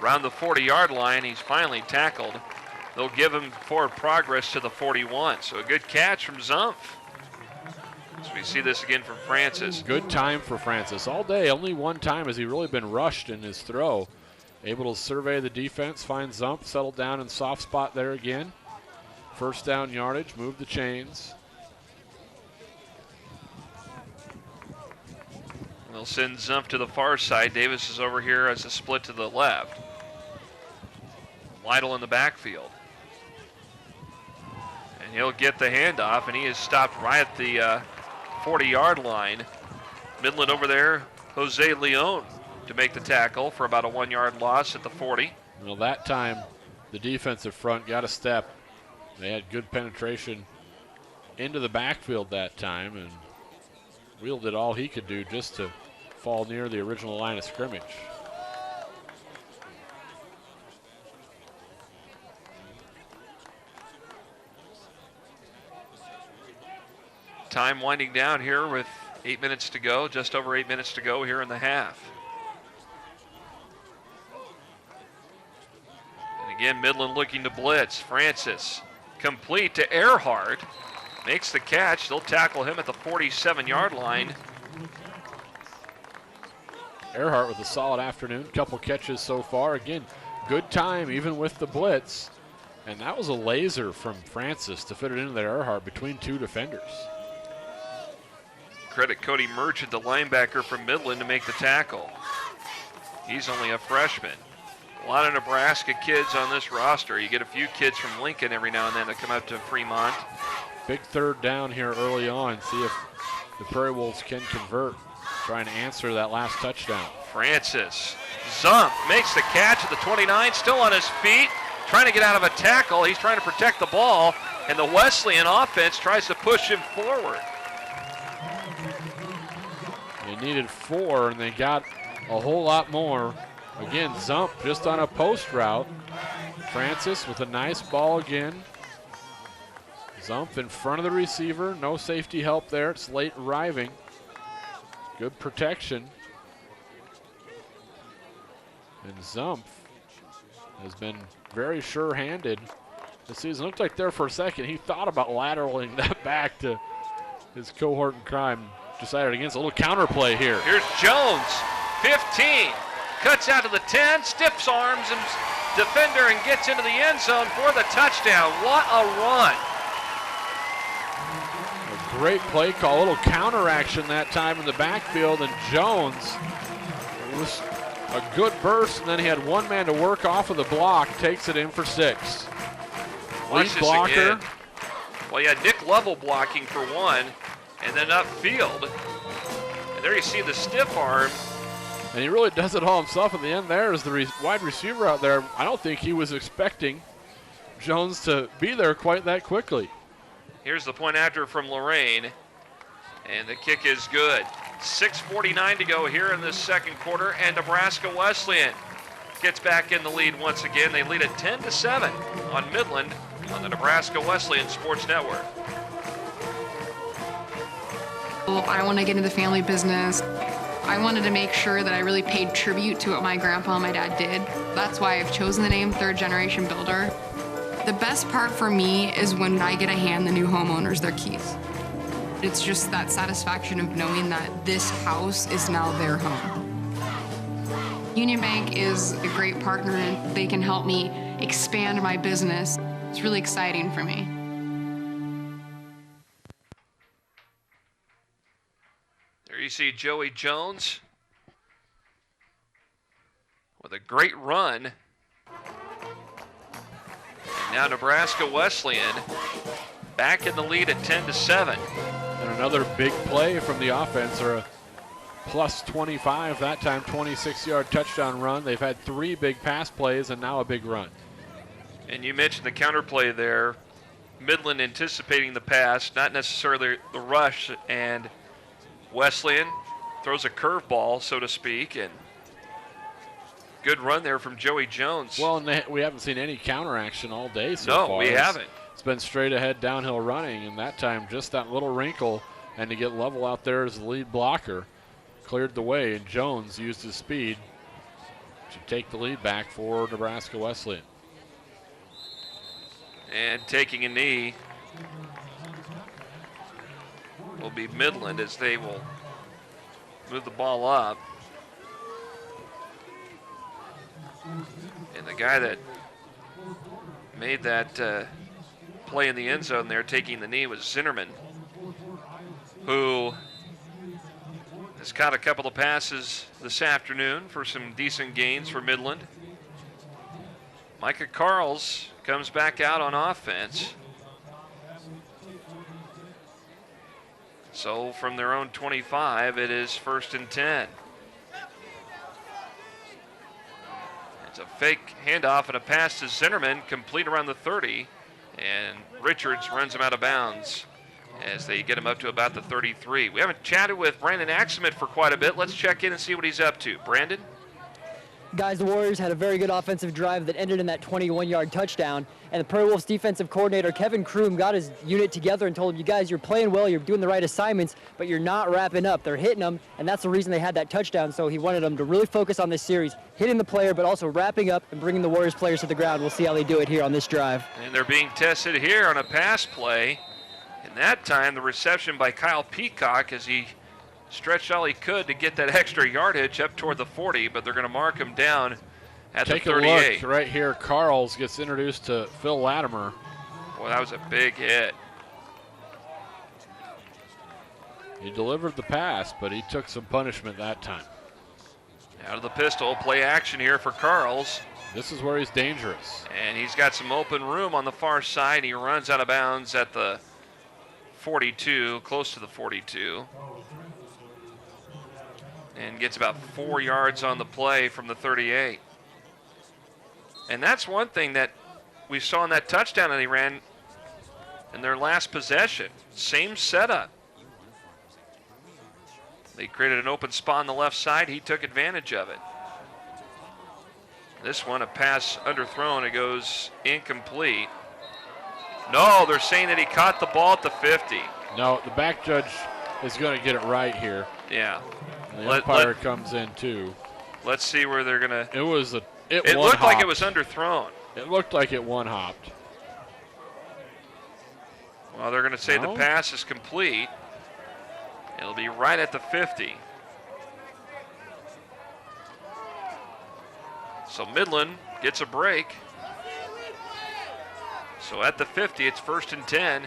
around the 40-yard line. He's finally tackled. they'll give him forward progress to the 41. So a good catch from Zumpf. So we see this again from Francis. Good time for Francis all day. Only one time has he really been rushed in his throw. Able to survey the defense, find Zumpf, settle down in soft spot there again. First down yardage, move the chains. They'll send Zumpf to the far side. Davis is over here as a split to the left. Lytle in the backfield. And he'll get the handoff, and he is stopped right at the 40-yard line. Midland over there, Jose Leon to make the tackle for about a 1-yard loss at the 40. Well, that time the defensive front got a step. They had good penetration into the backfield that time, and Wheel did all he could do just to fall near the original line of scrimmage. Time winding down here with 8 minutes to go, just over 8 minutes to go here in the half. And again, Midland looking to blitz. Francis complete to Earhart. Makes the catch. They'll tackle him at the 47-yard line. Earhart with a solid afternoon. Couple catches so far. Again, good time even with the blitz. And that was a laser from Francis to fit it into there, Earhart, between two defenders. Credit Cody Merchant, the linebacker from Midland, to make the tackle. He's only a freshman. A lot of Nebraska kids on this roster. You get a few kids from Lincoln every now and then that come up to Fremont. Big third down here early on. See if the Prairie Wolves can convert. Trying to answer that last touchdown. Francis. Zumpf makes the catch at the 29, still on his feet, trying to get out of a tackle. He's trying to protect the ball, and the Wesleyan offense tries to push him forward. They needed 4, and they got a whole lot more. Again, Zumpf just on a post route. Francis with a nice ball again. Zumpf in front of the receiver. No safety help there. It's late arriving. Good protection. And Zumpf has been very sure-handed this season. Looked like there for a second he thought about lateraling that back to his cohort in crime. Decided against a little counter play here. Here's Jones, 15. Cuts out to the 10, stiffs arms and defender and gets into the end zone for the touchdown. What a run. A great play call, a little counter action that time in the backfield, and Jones was a good burst, and then he had one man to work off of the block, takes it in for 6. Lead blocker. Again. Well, you had Nick Lovell blocking for one, and then upfield. And there you see the stiff arm. And he really does it all himself at the end there as the wide receiver out there. I don't think he was expecting Jones to be there quite that quickly. Here's the point after from Lorraine, and the kick is good. 6:49 to go here in this second quarter, and Nebraska Wesleyan gets back in the lead once again. They lead at 10-7 on Midland on the Nebraska Wesleyan Sports Network. I want to get into the family business. I wanted to make sure that I really paid tribute to what my grandpa and my dad did. That's why I've chosen the name Third Generation Builder. The best part for me is when I get to hand the new homeowners their keys. It's just that satisfaction of knowing that this house is now their home. Union Bank is a great partner, and they can help me expand my business. It's really exciting for me. There you see Joey Jones with a great run. And now Nebraska Wesleyan back in the lead at 10-7. And another big play from the offense, or a plus 25, that time 26-yard touchdown run. They've had 3 big pass plays and now a big run. And you mentioned the counterplay there. Midland anticipating the pass, not necessarily the rush, and Wesleyan throws a curveball, so to speak, and good run there from Joey Jones. Well, and we haven't seen any counter action all day so far. No, we haven't. It's been straight ahead downhill running, and that time just that little wrinkle, and to get Level out there as the lead blocker cleared the way, and Jones used his speed to take the lead back for Nebraska Wesleyan. And taking a knee will be Midland as they will move the ball up. And the guy that made that play in the end zone there taking the knee was Zinnerman, who has caught a couple of passes this afternoon for some decent gains for Midland. Micah Carls comes back out on offense. So from their own 25, it is 1st and 10. It's a fake handoff and a pass to Zinnerman, complete around the 30, and Richards runs him out of bounds as they get him up to about the 33. We haven't chatted with Brandon Axelman for quite a bit. Let's check in and see what he's up to. Brandon? Guys, the Warriors had a very good offensive drive that ended in that 21-yard touchdown, and the Prairie Wolves defensive coordinator, Kevin Kroom, got his unit together and told him, you guys, you're playing well, you're doing the right assignments, but you're not wrapping up. They're hitting them, and that's the reason they had that touchdown, so he wanted them to really focus on this series, hitting the player, but also wrapping up and bringing the Warriors players to the ground. We'll see how they do it here on this drive. And they're being tested here on a pass play, and that time the reception by Kyle Peacock as he stretched all he could to get that extra yardage up toward the 40, but they're going to mark him down at the 38. Take a look right here. Carls gets introduced to Phil Latimer. Boy, that was a big hit. He delivered the pass, but he took some punishment that time. Out of the pistol, play action here for Carls. This is where he's dangerous. And he's got some open room on the far side. He runs out of bounds at the 42, close to the 42. And gets about 4 yards on the play from the 38. And that's one thing that we saw in that touchdown that he ran in their last possession. Same setup. They created an open spot on the left side. He took advantage of it. This one, a pass underthrown. It goes incomplete. No, they're saying that he caught the ball at the 50. No, the back judge is going to get it right here. Yeah. The umpire comes in too. Let's see where they're going to. It was a. It looked like it was underthrown. It looked like it one-hopped. Well, they're going to say the pass is complete. It'll be right at the 50. So Midland gets a break. So at the 50, it's 1st and 10.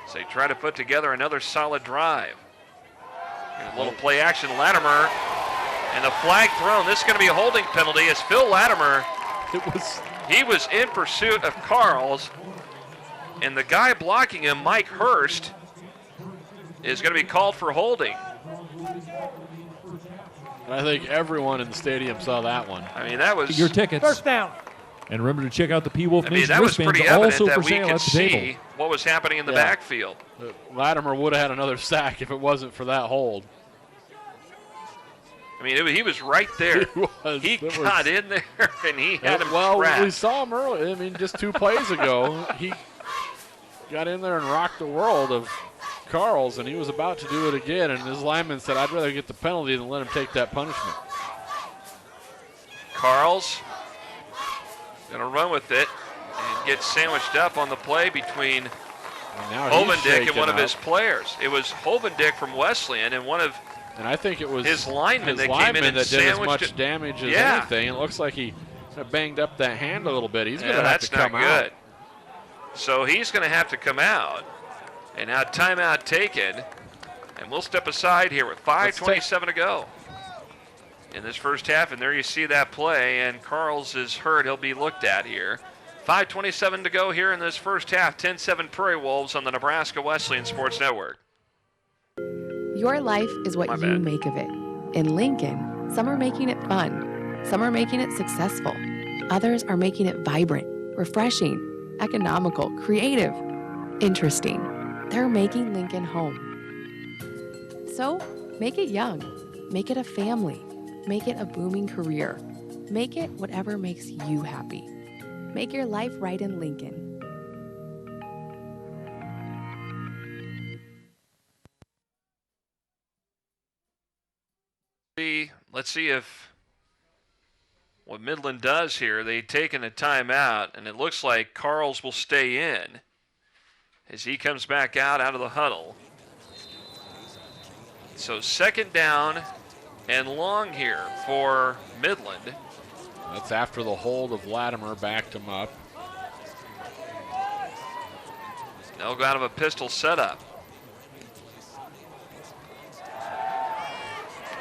So they try to put together another solid drive. A little play action, Latimer, and the flag thrown. This is going to be a holding penalty as Phil Latimer, he was in pursuit of Carls, and the guy blocking him, Mike Hurst, is going to be called for holding. And I think everyone in the stadium saw that one. I mean, that was your tickets. First down. And remember to check out the P Wolf I mean, Nation that was wristbands, pretty evident also that for we sale could at the see table. what was happening in the backfield. Latimer would have had another sack if it wasn't for that hold. I mean, he was right there. He got in there, and he had him trapped. We saw him early. I mean, just 2 plays ago, he got in there and rocked the world of Carls, and he was about to do it again, and his lineman said, I'd rather get the penalty than let him take that punishment. Carls going to run with it and get sandwiched up on the play between Hovendick and one of his players. It was Hovendick from Wesleyan and one of I think it was his linemen that came in and that did as much sandwiched damage as anything. It looks like he banged up that hand a little bit. He's going to have to come out. That's not good. So he's going to have to come out. And now timeout taken. And we'll step aside here with 5:27 to go in this first half. And there you see that play. And Carls is hurt. He'll be looked at here. 5:27 to go here in this first half. 10-7 Prairie Wolves on the Nebraska Wesleyan Sports Network. Your life is what you make of it. In Lincoln, some are making it fun. Some are making it successful. Others are making it vibrant, refreshing, economical, creative, interesting. They're making Lincoln home. So, make it young. Make it a family. Make it a booming career. Make it whatever makes you happy. Make your life right in Lincoln. Let's see if what Midland does here, they've taken a timeout, and it looks like Carls will stay in as he comes back out of the huddle. So second down and long here for Midland. That's after the hold of Latimer backed him up. They'll go out of a pistol setup.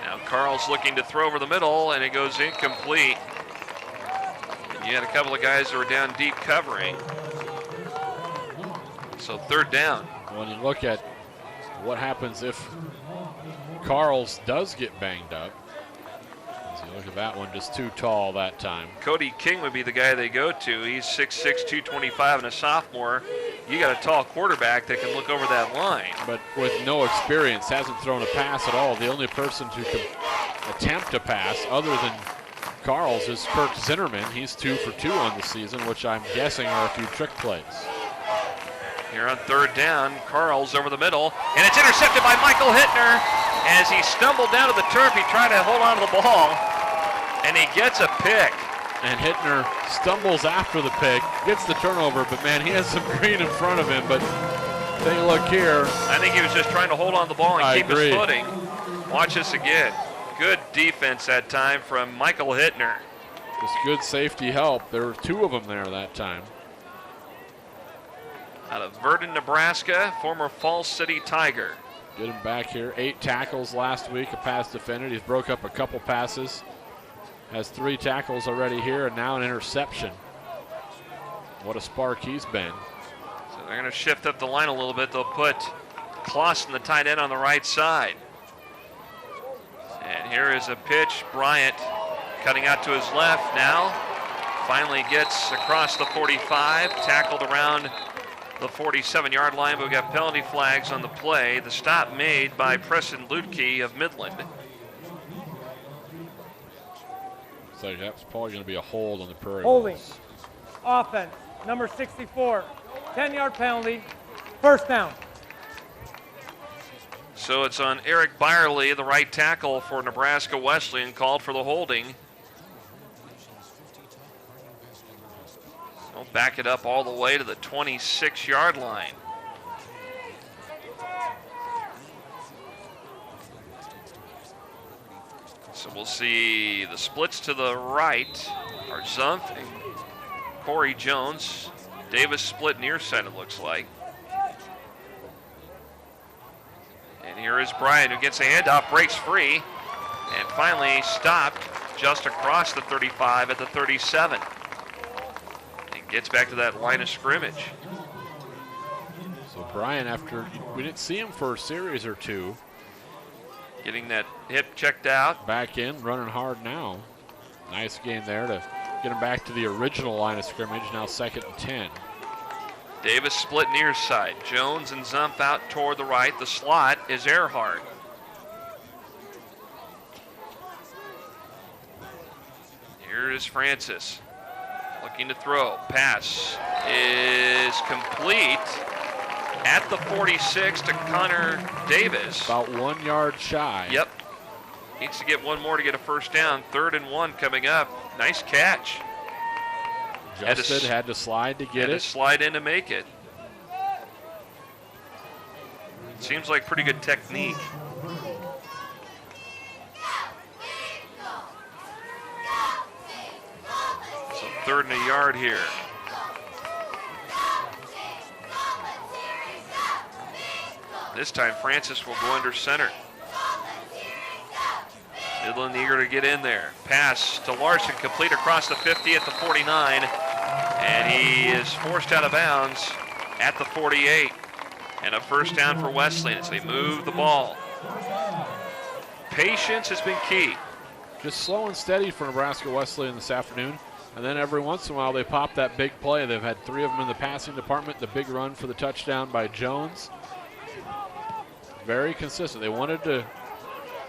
Now Carl's looking to throw over the middle, and it goes incomplete. You had a couple of guys that were down deep covering. So third down. When you look at what happens if Carls does get banged up, as you look at that one, just too tall that time. Cody King would be the guy they go to. He's 6'6", 225, and a sophomore. You got a tall quarterback that can look over that line. But with no experience, hasn't thrown a pass at all. The only person to attempt a pass other than Carls is Kirk Zinnerman. He's 2 for 2 on the season, which I'm guessing are a few trick plays. Here on third down, Carls over the middle, and it's intercepted by Michael Hittner. As he stumbled down to the turf, he tried to hold on to the ball, and he gets a pick. And Hittner stumbles after the pick, gets the turnover, but man, he has some green in front of him. But take a look here. I think he was just trying to hold on to the ball and keep agree. his footing. Watch this again. Good defense that time from Michael Hittner. Just good safety help. There were 2 of them there that time. Out of Verdon, Nebraska, former Falls City Tiger. Get him back here. 8 tackles last week, a pass defended. He's broke up a couple passes. Has 3 tackles already here, and now an interception. What a spark he's been. So they're going to shift up the line a little bit. They'll put Clausen, the tight end, on the right side. And here is a pitch. Bryant cutting out to his left now. Finally gets across the 45, tackled around the 47-yard line, but we got penalty flags on the play. The stop made by Preston Lutke of Midland. So that's probably going to be a hold on the Prairie Holding. Wolves. Offense, number 64. 10-yard penalty. First down. So it's on Eric Byerly, the right tackle for Nebraska Wesleyan, called for the holding. They'll back it up all the way to the 26-yard line. So we'll see the splits to the right are Zumpf and Corey Jones. Davis split near side, it looks like. And here is Bryant, who gets a handoff, breaks free, and finally stopped just across the 35 at the 37. And gets back to that line of scrimmage. So Bryant, after we didn't see him for a series or 2. Getting that hip checked out. Back in, running hard now. Nice gain there to get him back to the original line of scrimmage, now 2nd and 10. Davis split near side. Jones and Zumpf out toward the right. The slot is Earhart. Here is Francis. Looking to throw. Pass is complete at the 46 to Connor Davis. About 1 yard shy. Yep. Needs to get one more to get a first down. 3rd and 1 coming up. Nice catch. Adjusted, had to slide to get Had it. to slide in to make it. Seems like pretty good technique. So 3rd and a yard here. This time Francis will go under center. Midland eager to get in there. Pass to Larson, complete across the 50 at the 49. And he is forced out of bounds at the 48. And a first down for Wesleyan as they move the ball. Patience has been key. Just slow and steady for Nebraska Wesleyan this afternoon. And then every once in a while they pop that big play. They've had 3 of them in the passing department. The big run for the touchdown by Jones. Very consistent. They wanted to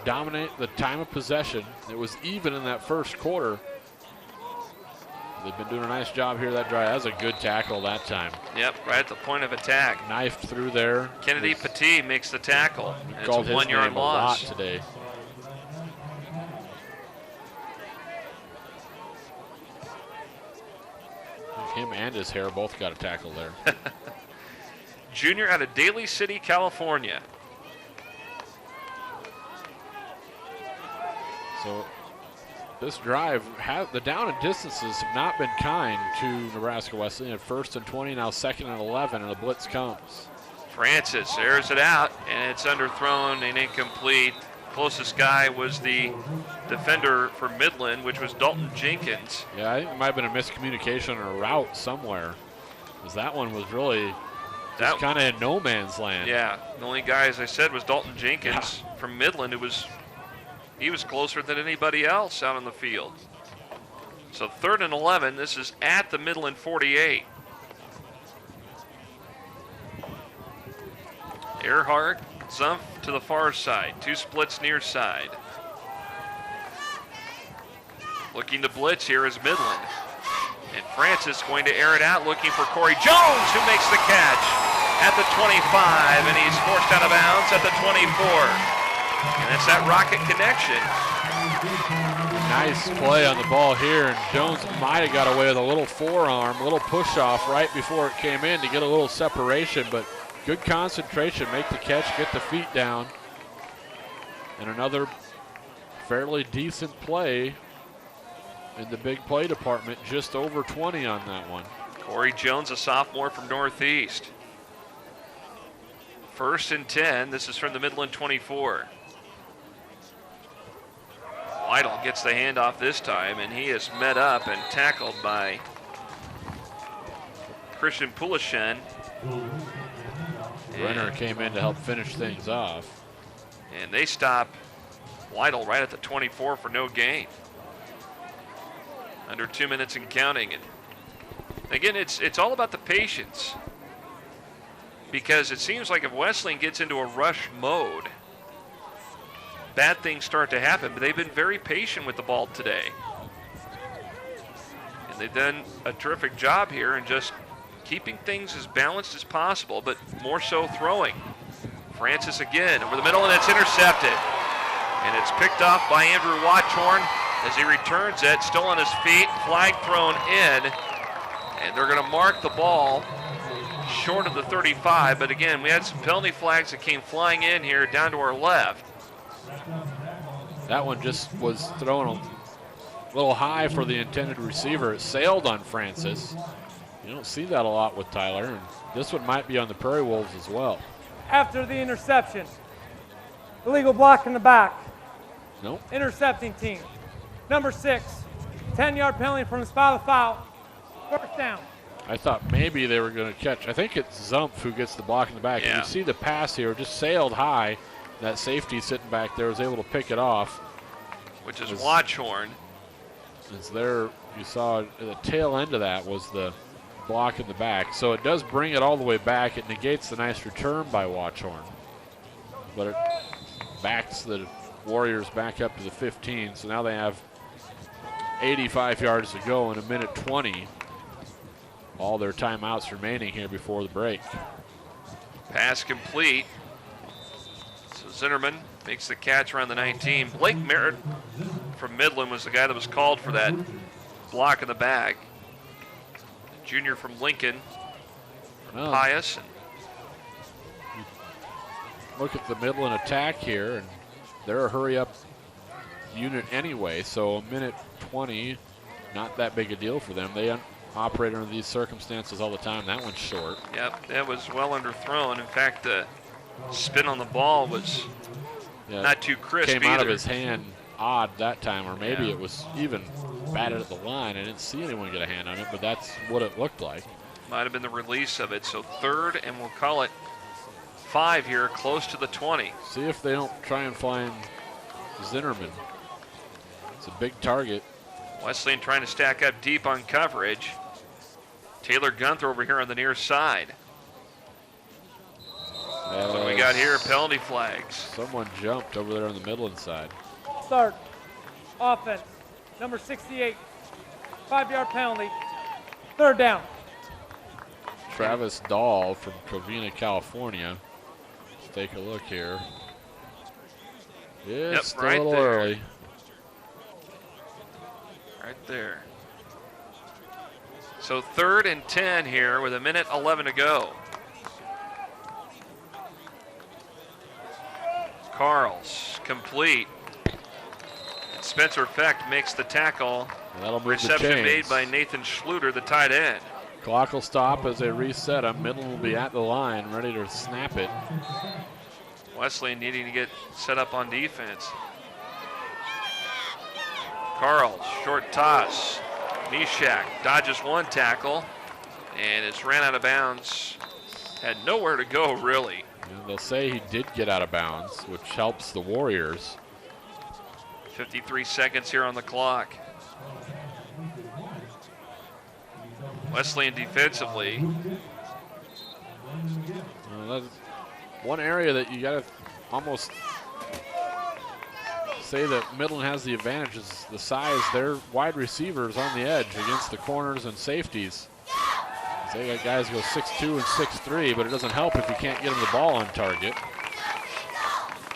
dominate the time of possession. It was even in that first quarter. They've been doing a nice job here that drive. That was a good tackle that time. Yep, right at the point of attack. Knifed through there. Kennedy Petit makes the tackle. And it's a 1 yard A loss. lot today. Him and his hair both got a tackle there. Junior out of Daly City, California. So this drive, the down and distances have not been kind to Nebraska Wesleyan. At 1st and 20, now 2nd and 11, and a blitz comes. Francis airs it out, and it's underthrown and incomplete. Closest guy was the defender for Midland, which was Dalton Jenkins. Yeah, I think it might have been a miscommunication or a route somewhere, because that one was really just kind of in no man's land. Yeah, the only guy, as I said, was Dalton Jenkins from Midland. He was closer than anybody else out on the field. So 3rd and 11. This is at the Midland 48. Earhart, Zumpf to the far side. 2 splits near side. Looking to blitz here is Midland. And Francis going to air it out, looking for Corey Jones, who makes the catch at the 25, and he's forced out of bounds at the 24. And it's that rocket connection. Nice play on the ball here, and Jones might have got away with a little forearm, a little push-off right before it came in to get a little separation, but good concentration, make the catch, get the feet down. And another fairly decent play in the big play department, just over 20 on that one. Corey Jones, a sophomore from Northeast. 1st and 10, this is from the Midland 24. Lytle gets the handoff this time, and he is met up and tackled by Christian Pulishen. Renner came in to help finish things off. And they stop Lytle right at the 24 for no gain. Under 2 minutes and counting. And again, it's all about the patience, because it seems like if Wesleyan gets into a rush mode, bad things start to happen, but they've been very patient with the ball today. And they've done a terrific job here in just keeping things as balanced as possible, but more so throwing. Francis again over the middle, and it's intercepted. And it's picked off by Andrew Watchorn as he returns it, still on his feet, flag thrown in, and they're going to mark the ball short of the 35. But again, we had some penalty flags that came flying in here down to our left. That one just was thrown a little high for the intended receiver. It sailed on Francis. You don't see that a lot with Tyler, and this one might be on the Prairie Wolves as well. After the interception, illegal block in the back. Nope. Intercepting team. Number 6, 10-yard penalty from the spot of the foul. 1st down. I thought maybe they were going to catch. I think it's Zumpf who gets the block in the back. Yeah. You see the pass here, just sailed high. That safety sitting back there was able to pick it off. Which is Watchorn. It's there. You saw the tail end of that was the block in the back. So it does bring it all the way back. It negates the nice return by Watchorn. But it backs the Warriors back up to the 15. So now they have 85 yards to go in 1:20. All their timeouts remaining here before the break. Pass complete. So Zinnerman makes the catch around the 19. Blake Merritt from Midland was the guy that was called for that block in the back. Junior from Lincoln, Pius. Look at the Midland attack here, and they're a hurry-up unit anyway, so 1:20, not that big a deal for them. They operate under these circumstances all the time. That one's short. Yep, that was well underthrown. In fact, the spin on the ball was not too crisp Came either. out of his hand odd that time, or maybe it was even batted at the line. I didn't see anyone get a hand on it, but that's what it looked like. Might have been the release of it. So 3rd, and we'll call it 5 here, close to the 20. See if they don't try and find Zinnerman. It's a big target. Wesleyan trying to stack up deep on coverage. Taylor Gunther over here on the near side. What do we got here? Penalty flags. Someone jumped over there on the Midland side. Start. Offense. Number 68. 5-yard penalty. 3rd down. Travis Dahl from Covina, California. Let's take a look here. Yeah, it's still right a little there. early. Right there. So 3rd and 10 here with 1:11 to go. Carls complete. And Spencer Fecht makes the tackle. That'll move Reception the made chains. by Nathan Schluter, the tight end. Clock will stop as they reset him. Midland will be at the line, ready to snap it. Wesleyan needing to get set up on defense. Carls, short toss. Mishak dodges one tackle and is ran out of bounds. Had nowhere to go, really. And they'll say he did get out of bounds, which helps the Warriors. 53 seconds here on the clock. Wesleyan defensively. That's one area that you got to almost say that Midland has the advantage is the size. Their wide receivers on the edge against the corners and safeties. They got guys go 6'2" and 6'3", but it doesn't help if you can't get them the ball on target.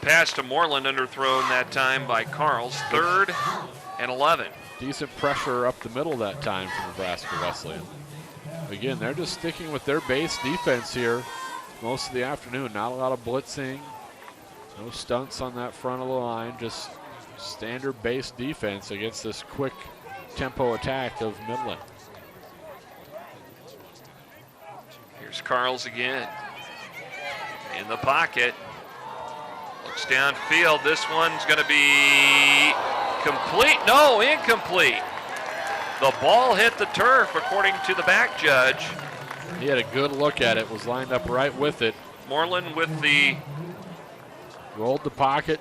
Pass to Moreland, underthrown that time by Carls. 3rd and 11. Decent pressure up the middle that time for Nebraska Wesleyan. Again, they're just sticking with their base defense here most of the afternoon. Not a lot of blitzing, no stunts on that front of the line, just standard base defense against this quick tempo attack of Midland. Here's Carls again. In the pocket. Looks downfield. This one's going to be complete. No, incomplete. The ball hit the turf, according to the back judge. He had a good look at it, was lined up right with it. Moreland with the... Rolled the pocket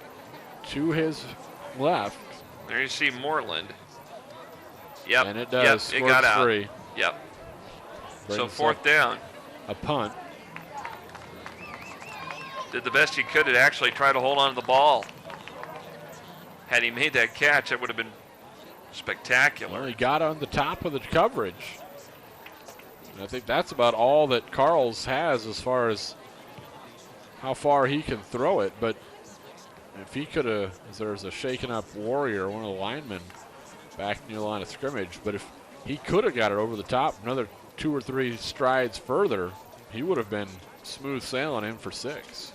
to his left. There you see Moreland. Yep. And it does. Yep, it got out. Free. Yep. So Brings 4th down. A punt. Did the best he could to actually try to hold on to the ball. Had he made that catch, that would have been spectacular. Well, he got on the top of the coverage. And I think that's about all that Carls has as far as how far he can throw it. But if he could have, there's a shaken up Warrior, one of the linemen back near the line of scrimmage. But if he could have got it over the top another 2 or 3 strides further, he would have been smooth sailing in for 6.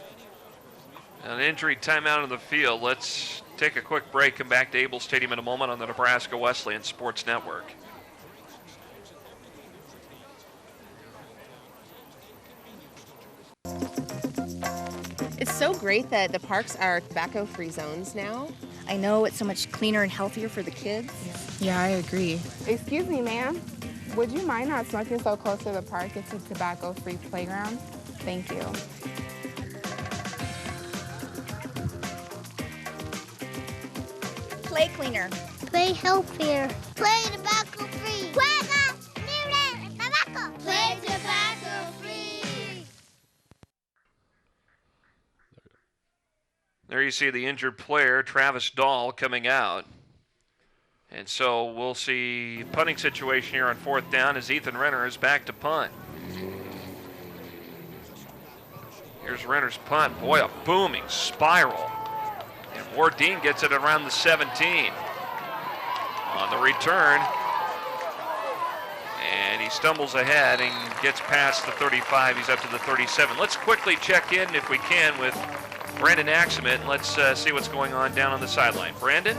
An injury timeout on the field. Let's take a quick break. Come back to Able Stadium in a moment on the Nebraska Wesleyan Sports Network. It's so great that the parks are tobacco-free zones now. I know it's so much cleaner and healthier for the kids. Yeah, I agree. Excuse me, ma'am. Would you mind not smoking so close to the park? It's a tobacco-free playground. Thank you. Play cleaner. Play healthier. Play tobacco-free. Juega libre de tabaco. Play tobacco-free. There you see the injured player, Travis Dahl, coming out. And so we'll see punting situation here on 4th down as Ethan Renner is back to punt. Here's Renner's punt. Boy, a booming spiral. And Wardeen gets it around the 17. On the return. And he stumbles ahead and gets past the 35. He's up to the 37. Let's quickly check in, if we can, with Brandon Axemet. Let's see what's going on down on the sideline. Brandon?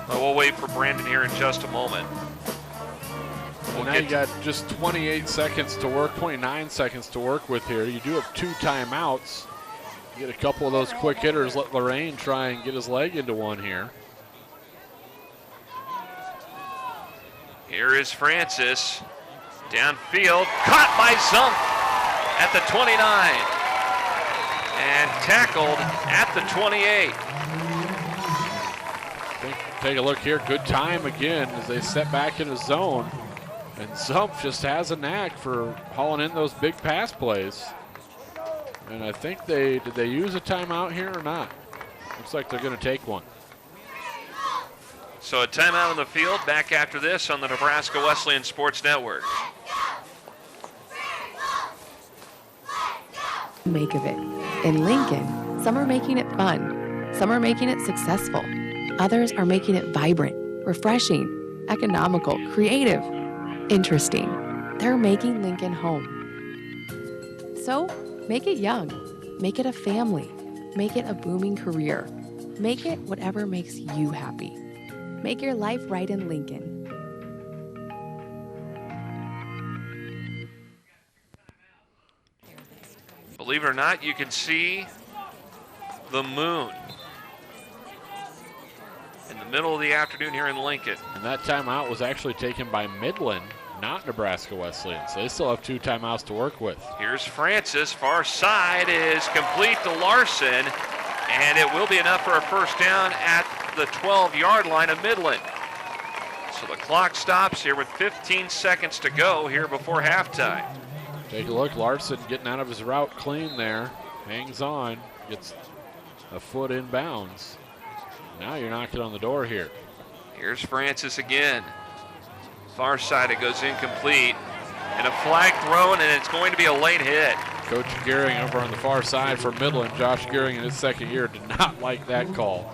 We'll wait for Brandon here in just a moment. Well, now you got just 28 seconds to work, 29 seconds to work with here. You do have 2 timeouts. You get a couple of those quick hitters. Let Lorraine try and get his leg into one here. Here is Francis. Downfield, caught by Zump at the 29. And tackled at the 28. Take a look here. Good time again as they set back in a zone. And Zump just has a knack for hauling in those big pass plays. And I think did they use a timeout here or not? Looks like they're going to take one. So a timeout on the field. Back after this on the Nebraska Wesleyan Sports Network. Make of it. In Lincoln, some are making it fun. Some are making it successful. Others are making it vibrant, refreshing, economical, creative, interesting. They're making Lincoln home. So, make it young. Make it a family. Make it a booming career. Make it whatever makes you happy. Make your life right in Lincoln. Believe it or not, you can see the moon in the middle of the afternoon here in Lincoln. And that timeout was actually taken by Midland, not Nebraska Wesleyan. So they still have 2 timeouts to work with. Here's Francis. Far side is complete to Larson, and it will be enough for a first down at the 12-yard line of Midland. So the clock stops here with 15 seconds to go here before halftime. Take a look. Larson getting out of his route clean there. Hangs on. Gets a foot in bounds. Now you're knocking on the door here. Here's Francis again. Far side, it goes incomplete. And a flag thrown, and it's going to be a late hit. Coach Gehring over on the far side for Midland. Josh Gehring in his second year did not like that call.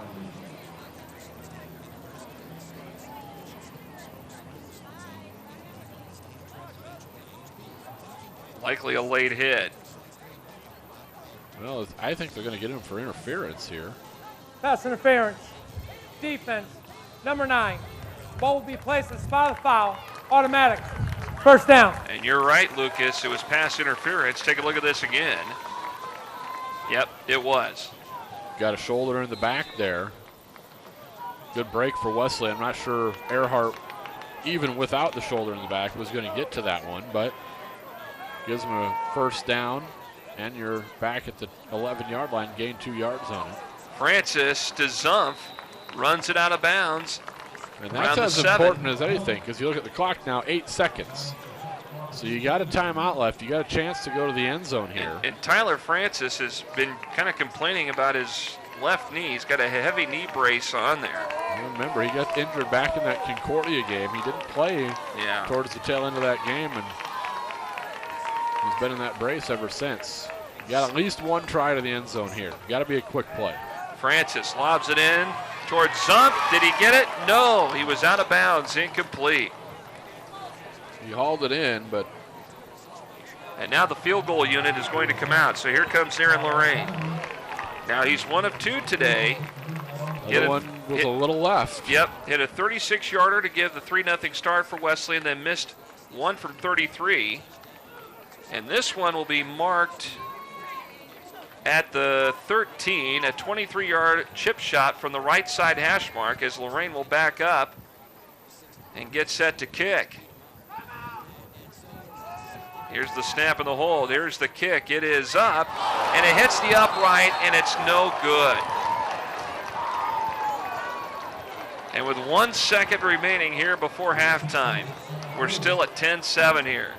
Likely a late hit. Well, I think they're going to get him for interference here. Pass interference. Defense, number 9. Ball will be placed in the spot of the foul. Automatic. First down. And you're right, Lucas. It was pass interference. Take a look at this again. Yep, it was. Got a shoulder in the back there. Good break for Wesley. I'm not sure Earhart, even without the shoulder in the back, was going to get to that one, but gives him a first down, and you're back at the 11-yard line, gain 2 yards on it. Francis to Zumpf, runs it out of bounds. And that's as important as anything, because you look at the clock now, 8 seconds. So you got a timeout left. You got a chance to go to the end zone here. And Tyler Francis has been kind of complaining about his left knee. He's got a heavy knee brace on there. Well, remember, he got injured back in that Concordia game. He didn't play towards the tail end of that game, and he's been in that brace ever since. You got at least 1 try to the end zone here. Got to be a quick play. Francis lobs it in towards Zumpf. Did he get it? No, he was out of bounds, incomplete. He hauled it in, but... And now the field goal unit is going to come out. So here comes Aaron Lorraine. Now he's 1 of 2 today. The one was a little left. Yep, hit a 36-yarder to give the 3-0 start for Wesley, and then missed 1 from 33. And this one will be marked at the 13, a 23-yard chip shot from the right side hash mark, as Lorraine will back up and get set to kick. Here's the snap and the hold. Here's the kick. It is up, and it hits the upright, and it's no good. And with 1 second remaining here before halftime, we're still at 10-7 here.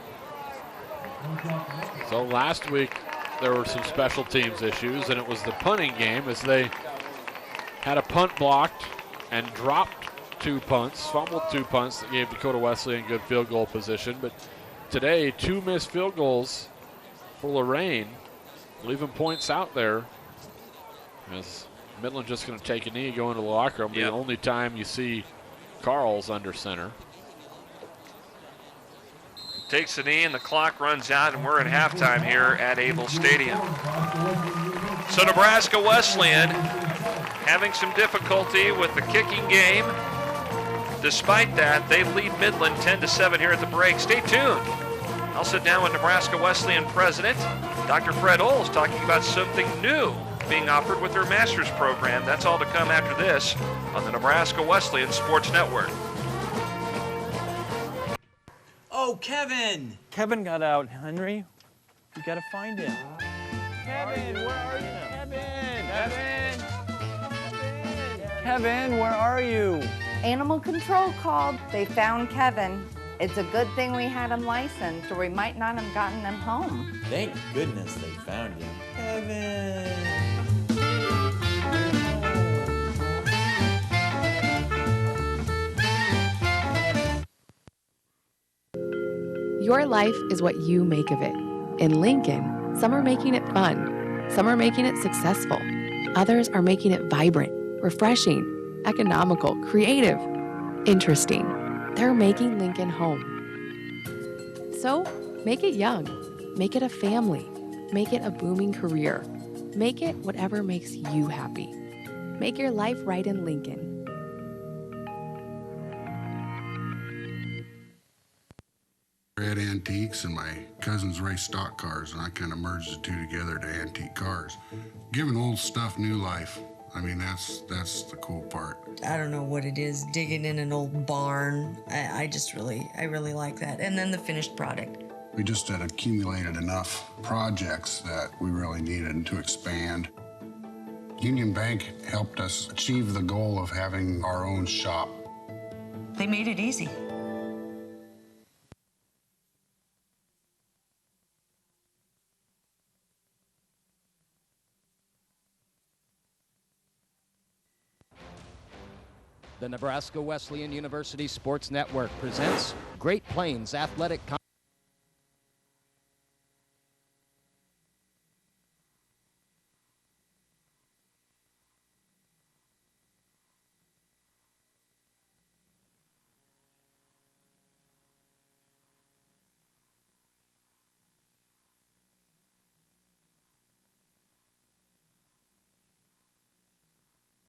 So last week, there were some special teams issues, and it was the punting game as they had a punt blocked and dropped 2 punts, fumbled 2 punts that gave Dakota Wesleyan good field goal position. But today, 2 missed field goals for Lorraine, leaving points out there. As Midland just going to take a knee, go into the locker room. Yep. The only time you see Carl's under center. Takes the knee and the clock runs out, and we're at halftime here at Able Stadium. So Nebraska Wesleyan having some difficulty with the kicking game. Despite that, they lead Midland 10-7 here at the break. Stay tuned. I'll sit down with Nebraska Wesleyan President Dr. Fred Oles talking about something new being offered with their master's program. That's all to come after this on the Nebraska Wesleyan Sports Network. Oh, Kevin! Kevin got out, Henry. We gotta find him. Kevin, where are you? Kevin, where are you? Animal control called. They found Kevin. It's a good thing we had him licensed, or we might not have gotten him home. Thank goodness they found him. Kevin! Your life is what you make of it. In Lincoln, some are making it fun. Some are making it successful. Others are making it vibrant, refreshing, economical, creative, interesting. They're making Lincoln home. So, make it young. Make it a family. Make it a booming career. Make it whatever makes you happy. Make your life right in Lincoln. Red antiques, and my cousins race stock cars, and I kind of merged the two together to antique cars. Giving old stuff new life. I mean, that's the cool part. I don't know what it is, digging in an old barn. I really like that. And then the finished product. We just had accumulated enough projects that we really needed to expand. Union Bank helped us achieve the goal of having our own shop. They made it easy. The Nebraska Wesleyan University Sports Network presents Great Plains Athletic